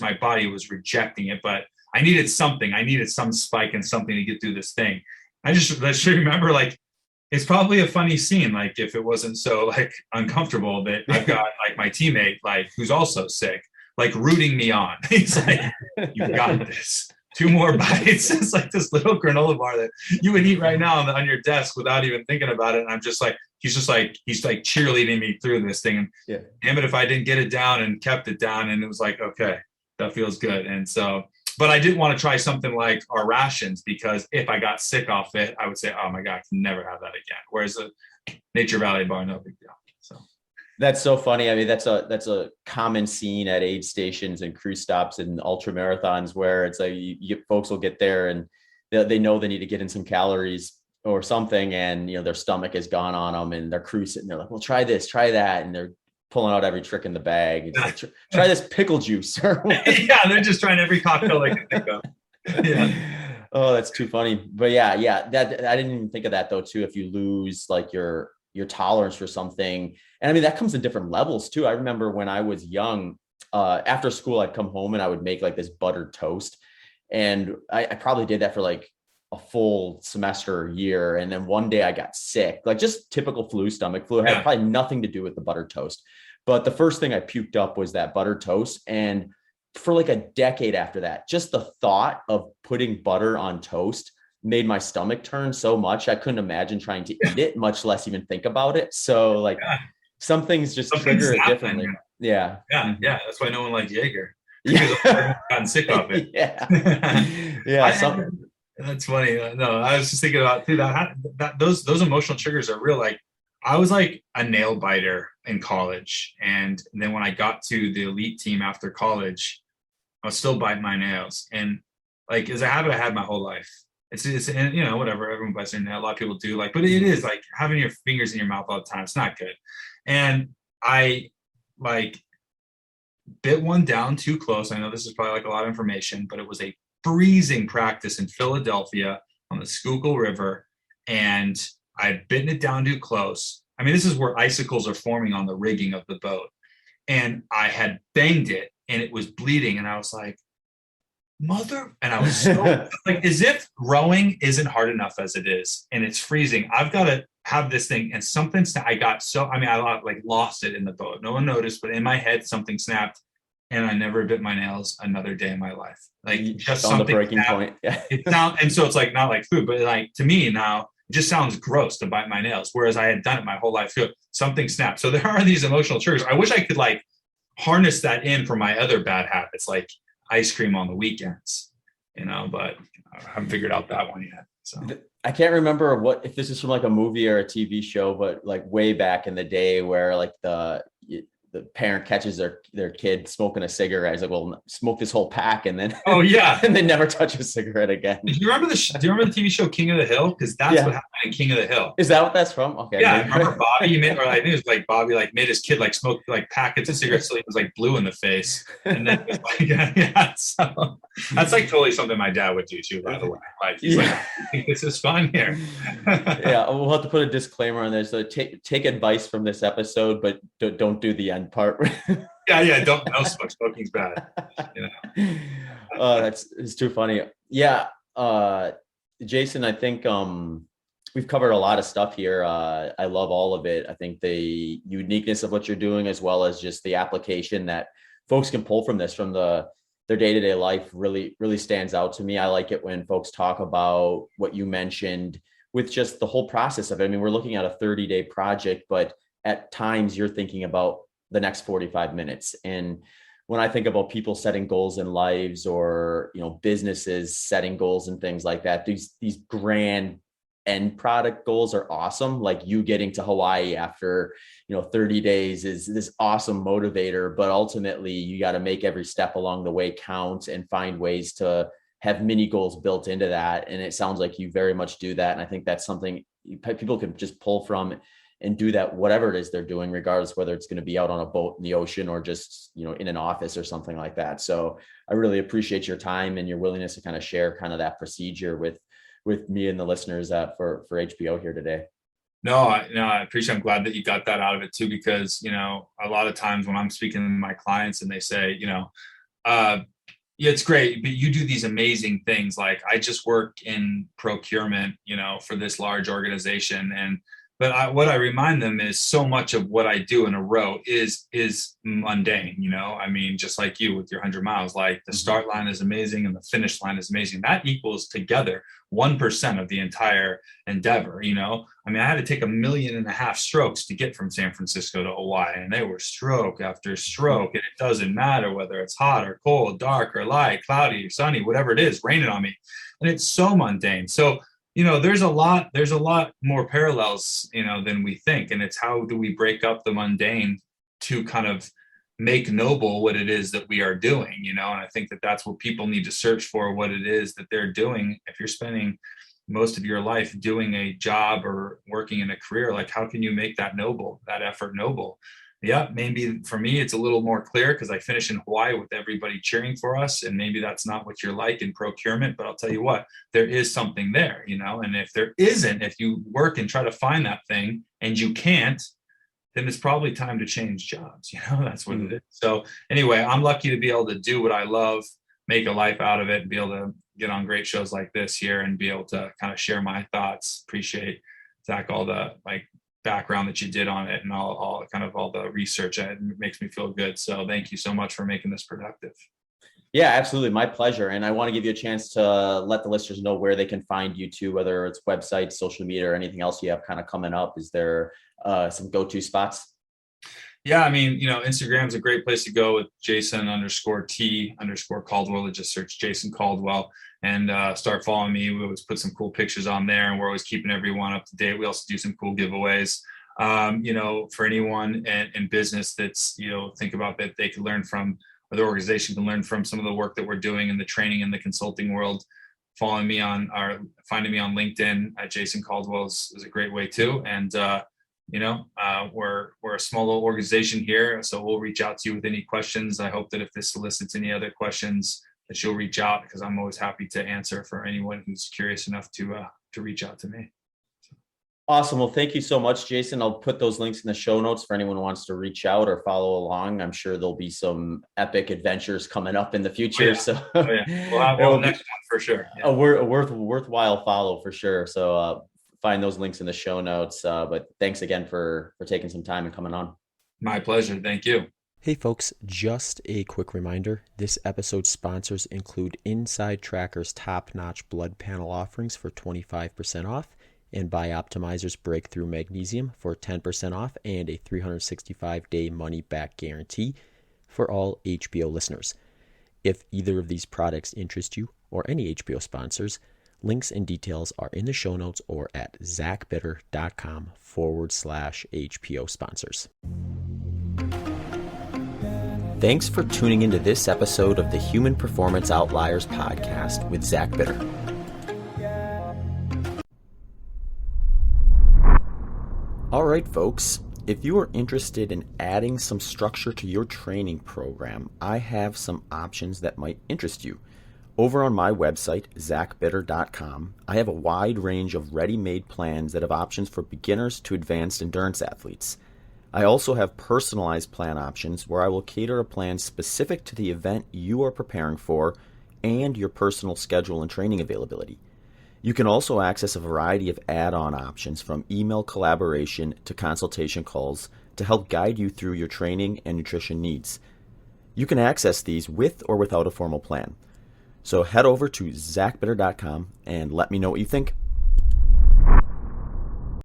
my body was rejecting it, but I needed something. I needed some spike and something to get through this thing. I just remember, like, it's probably a funny scene, like if it wasn't so like uncomfortable, that I've got like my teammate, like who's also sick, like rooting me on. He's like, you got this. 2 more bites. It's like this little granola bar that you would eat right now on your desk without even thinking about it. And I'm just like, he's like cheerleading me through this thing. And damn it, if I didn't get it down and kept it down, and it was like, okay, that feels good. And so, but I didn't want to try something like our rations, because if I got sick off it, I would say, oh my God, I can never have that again. Whereas a Nature Valley bar, no big deal. So that's so funny. I mean, that's a common scene at aid stations and cruise stops and ultra marathons, where it's like folks will get there and they know they need to get in some calories or something, and their stomach has gone on them and they're cruising. They're like, well, try this, try that, and they're pulling out every trick in the bag. It's like, try this pickle juice. Yeah, they're just trying every cocktail they can think of. Yeah. Oh, that's too funny. But yeah, that I didn't even think of that though too. If you lose like your tolerance for something, and I mean that comes in different levels too. I remember when I was young, after school, I'd come home and I would make like this buttered toast, and I probably did that for like a full semester or year. And then one day I got sick, like just typical stomach flu. It had probably nothing to do with the buttered toast. But the first thing I puked up was that buttered toast. And for like a decade after that, just the thought of putting butter on toast made my stomach turn so much I couldn't imagine trying to eat it, much less even think about it. So like some things just trigger it differently. Yeah. That's why no one likes Jaeger. Yeah. Gotten sick of it. Yeah. That's funny. No, I was just thinking about too that those emotional triggers are real. Like I was like a nail biter in college, and then when I got to the elite team after college, I was still biting my nails, and like it's a habit I had my whole life. It's you know, whatever, everyone bites their nail. A lot of people do, like, but it is like having your fingers in your mouth all the time. It's not good. And I like bit one down too close. I know this is probably like a lot of information, but it was a freezing practice in Philadelphia on the Schuylkill River, and I had bitten it down too close. I mean, this is where icicles are forming on the rigging of the boat, and I had banged it, and it was bleeding, and I was like, and I was so like, as if rowing isn't hard enough as it is, and it's freezing. I've got to have this thing, and something I got so, I mean, I like lost it in the boat. No one noticed, but in my head, something snapped, and I never bit my nails another day in my life. Like just on something the breaking point. Yeah. And so it's like not like food, but like to me now, it just sounds gross to bite my nails. Whereas I had done it my whole life. Something snapped. So there are these emotional triggers. I wish I could like harness that in for my other bad habits, like ice cream on the weekends, you know, but I haven't figured out that one yet. So I can't remember if this is from like a movie or a TV show, but like way back in the day where like the parent catches their kid smoking a cigarette. He's like, well, smoke this whole pack and then and then never touch a cigarette again. Do you remember the TV show King of the Hill? Because that's what happened in King of the Hill. Is that what that's from? Okay. Yeah, I remember Bobby or I think it was like Bobby like made his kid like smoke like packets of cigarettes so he was like blue in the face. And then it was like, so that's like totally something my dad would do too, by the way. Like he's like, I think this is fun here. Yeah, we'll have to put a disclaimer on there. So take advice from this episode, but don't do the end part. Don't smoke. Smoking's bad. You know. It's too funny. Yeah. Jason, I think we've covered a lot of stuff here. I love all of it. I think the uniqueness of what you're doing, as well as just the application that folks can pull from this, from their day-to-day life, really, really stands out to me. I like it when folks talk about what you mentioned with just the whole process of it. I mean, we're looking at a 30-day project, but at times you're thinking about the next 45 minutes. And when I think about people setting goals in lives, or, you know, businesses setting goals and things like that, these grand end product goals are awesome. Like you getting to Hawaii after, 30 days is this awesome motivator, but ultimately you got to make every step along the way count and find ways to have mini goals built into that. And it sounds like you very much do that. And I think that's something people can just pull from and do that, whatever it is they're doing, regardless whether it's going to be out on a boat in the ocean or just, in an office or something like that. So I really appreciate your time and your willingness to kind of share kind of that procedure with me and the listeners for HPO here today. No, I appreciate. I'm glad that you got that out of it too, because, a lot of times when I'm speaking to my clients and they say, yeah, it's great, but you do these amazing things. Like I just work in procurement, for this large organization. But what I remind them is so much of what I do in a row is mundane, I mean, just like you with your 100 miles, like the start line is amazing and the finish line is amazing. That equals together 1% of the entire endeavor, I mean, I had to take 1.5 million strokes to get from San Francisco to Hawaii, and they were stroke after stroke. And it doesn't matter whether it's hot or cold, dark or light, cloudy or sunny, whatever it is, raining on me. And it's so mundane. So, there's a lot more parallels, than we think. And it's how do we break up the mundane to kind of make noble what it is that we are doing, and I think that that's what people need to search for, what it is that they're doing. If you're spending most of your life doing a job or working in a career, like how can you make that noble, that effort noble? yeah, maybe for me, it's a little more clear because I finish in Hawaii with everybody cheering for us. And maybe that's not what you're like in procurement, but I'll tell you what, there is something there, and if there isn't, if you work and try to find that thing and you can't, then it's probably time to change jobs. That's what it is. So anyway, I'm lucky to be able to do what I love, make a life out of it, and be able to get on great shows like this here and be able to kind of share my thoughts. Appreciate, Zach, all the background that you did on it and all the research. It makes me feel good. So thank you so much for making this productive. Yeah, absolutely. My pleasure. And I want to give you a chance to let the listeners know where they can find you too, whether it's website, social media, or anything else you have kind of coming up. Is there some go-to spots? Yeah, I mean, Instagram's a great place to go with Jason_T_Caldwell. Just search Jason Caldwell and start following me. We always put some cool pictures on there, and we're always keeping everyone up to date. We also do some cool giveaways. For anyone in business that's, think about that they could learn from, or the organization can learn from some of the work that we're doing in the training and the consulting world. Finding me on LinkedIn at Jason Caldwell is a great way too. And we're a small little organization here, so we'll reach out to you with any questions. I hope that if this solicits any other questions, that you'll reach out, because I'm always happy to answer for anyone who's curious enough to reach out to me. Awesome. Well, thank you so much, Jason. I'll put those links in the show notes for anyone who wants to reach out or follow along. I'm sure there'll be some epic adventures coming up in the future. Oh, yeah. So We'll have the next one for sure. Yeah. A worthwhile follow for sure. So find those links in the show notes. But thanks again for taking some time and coming on. My pleasure. Thank you. Hey folks, just a quick reminder, this episode's sponsors include Inside Tracker's top-notch blood panel offerings for 25% off, and Bioptimizer's Breakthrough Magnesium for 10% off and a 365-day money-back guarantee for all HBO listeners. If either of these products interest you or any HBO sponsors, links and details are in the show notes or at zachbitter.com/HBO sponsors. Thanks for tuning into this episode of the Human Performance Outliers podcast with Zach Bitter. All right, folks, if you are interested in adding some structure to your training program, I have some options that might interest you. Over on my website, zachbitter.com, I have a wide range of ready-made plans that have options for beginners to advanced endurance athletes. I also have personalized plan options where I will cater a plan specific to the event you are preparing for and your personal schedule and training availability. You can also access a variety of add-on options from email collaboration to consultation calls to help guide you through your training and nutrition needs. You can access these with or without a formal plan. So head over to zachbitter.com and let me know what you think.